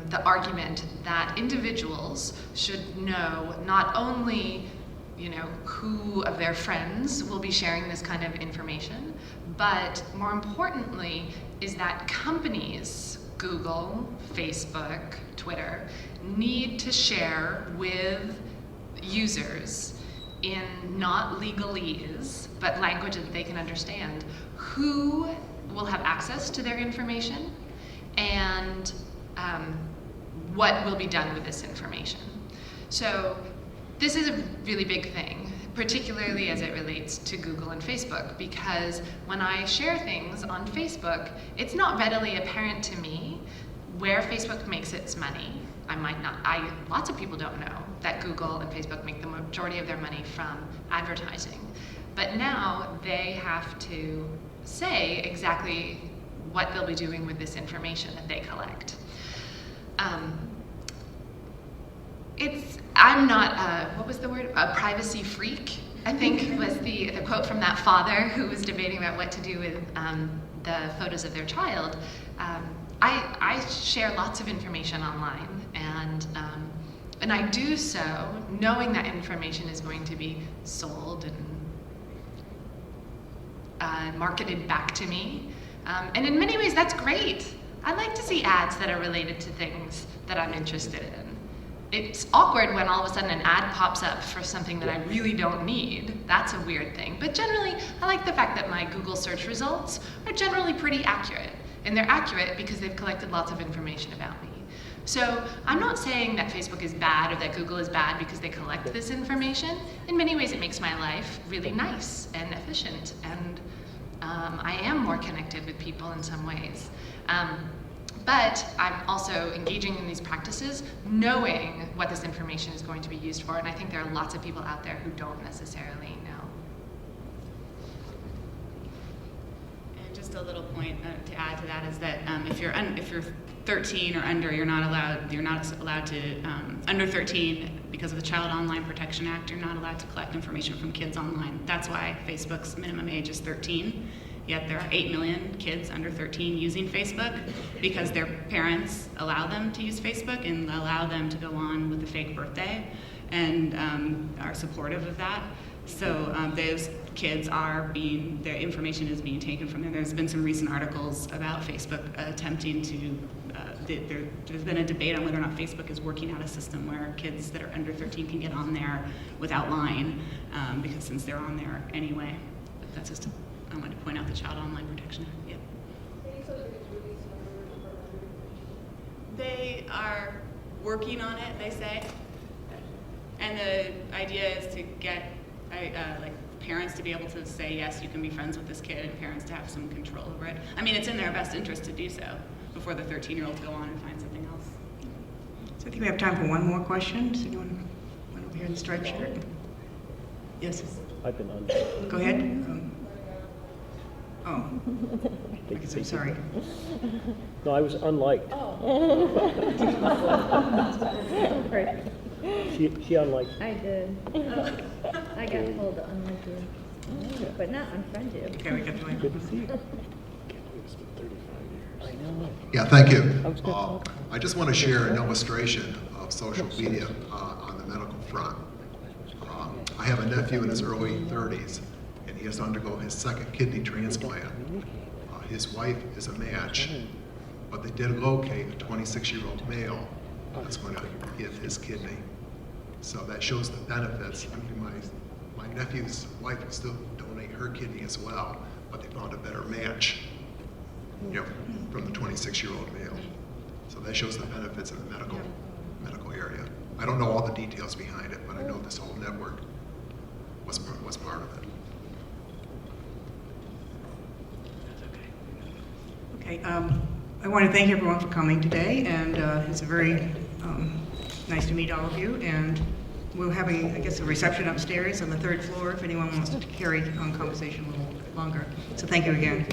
F: the argument that individuals should know not only who of their friends will be sharing this kind of information, but more importantly is that companies, Google, Facebook, Twitter, need to share with users in not legalese, but language that they can understand, who will have access to their information and what will be done with this information. So this is a really big thing, particularly as it relates to Google and Facebook, because when I share things on Facebook, it's not readily apparent to me where Facebook makes its money. Lots of people don't know that Google and Facebook make the majority of their money from advertising. But now they have to say exactly what they'll be doing with this information that they collect. I'm not, what was the word? A privacy freak, I think was the quote from that father who was debating about what to do with the photos of their child. I share lots of information online, and I do so knowing that information is going to be sold and marketed back to me. And in many ways, that's great. I like to see ads that are related to things that I'm interested in. It's awkward when all of a sudden an ad pops up for something that I really don't need. That's a weird thing. But generally, I like the fact that my Google search results are generally pretty accurate. And they're accurate because they've collected lots of information about me. So I'm not saying that Facebook is bad or that Google is bad because they collect this information. In many ways, it makes my life really nice and efficient. And I am more connected with people in some ways. But I'm also engaging in these practices, knowing what this information is going to be used for, and I think there are lots of people out there who don't necessarily know.
B: And just a little point to add to that is that if you're 13 or under, you're not allowed to under 13 because of the Child Online Protection Act. You're not allowed to collect information from kids online. That's why Facebook's minimum age is 13. Yet there are 8 million kids under 13 using Facebook because their parents allow them to use Facebook and allow them to go on with a fake birthday and are supportive of that. So those kids their information is being taken from them. There's been some recent articles about Facebook attempting to, there's been a debate on whether or not Facebook is working out a system where kids that are under 13 can get on there without lying, because since they're on there anyway. But that's just, I wanted to point out the Child Online Protection Act. Yeah. They are working on it, they say. And the idea is to get like parents to be able to say, yes, you can be friends with this kid, and parents to have some control over it. I mean, it's in their best interest to do so before the 13-year-olds go on and find something else.
A: So I think we have time for one more question. Does anyone want over here in the striped shirt? Yes.
J: I've been on.
A: Go ahead. I'm sorry.
J: No, I was unliked. She unliked.
I: I did. I got told to unlike you, but not unfriend you.
A: Okay, we got the mic.
J: Good to see you. Can't believe it's been 35 years. I know.
N: Yeah, thank you. I just want to share an illustration of social media on the medical front. I have a nephew in his early 30s, and he has to undergo his second kidney transplant. His wife is a match, but they did locate a 26-year-old male that's going to give his kidney. So that shows the benefits. I mean, my nephew's wife will still donate her kidney as well, but they found a better match, from the 26-year-old male. So that shows the benefits of medical medical area. I don't know all the details behind it, but I know this whole network was part of it.
A: Okay, I want to thank everyone for coming today, and it's very nice to meet all of you. And we're having, I guess, a reception upstairs on the 3rd floor if anyone wants to carry on conversation a little longer. So thank you again.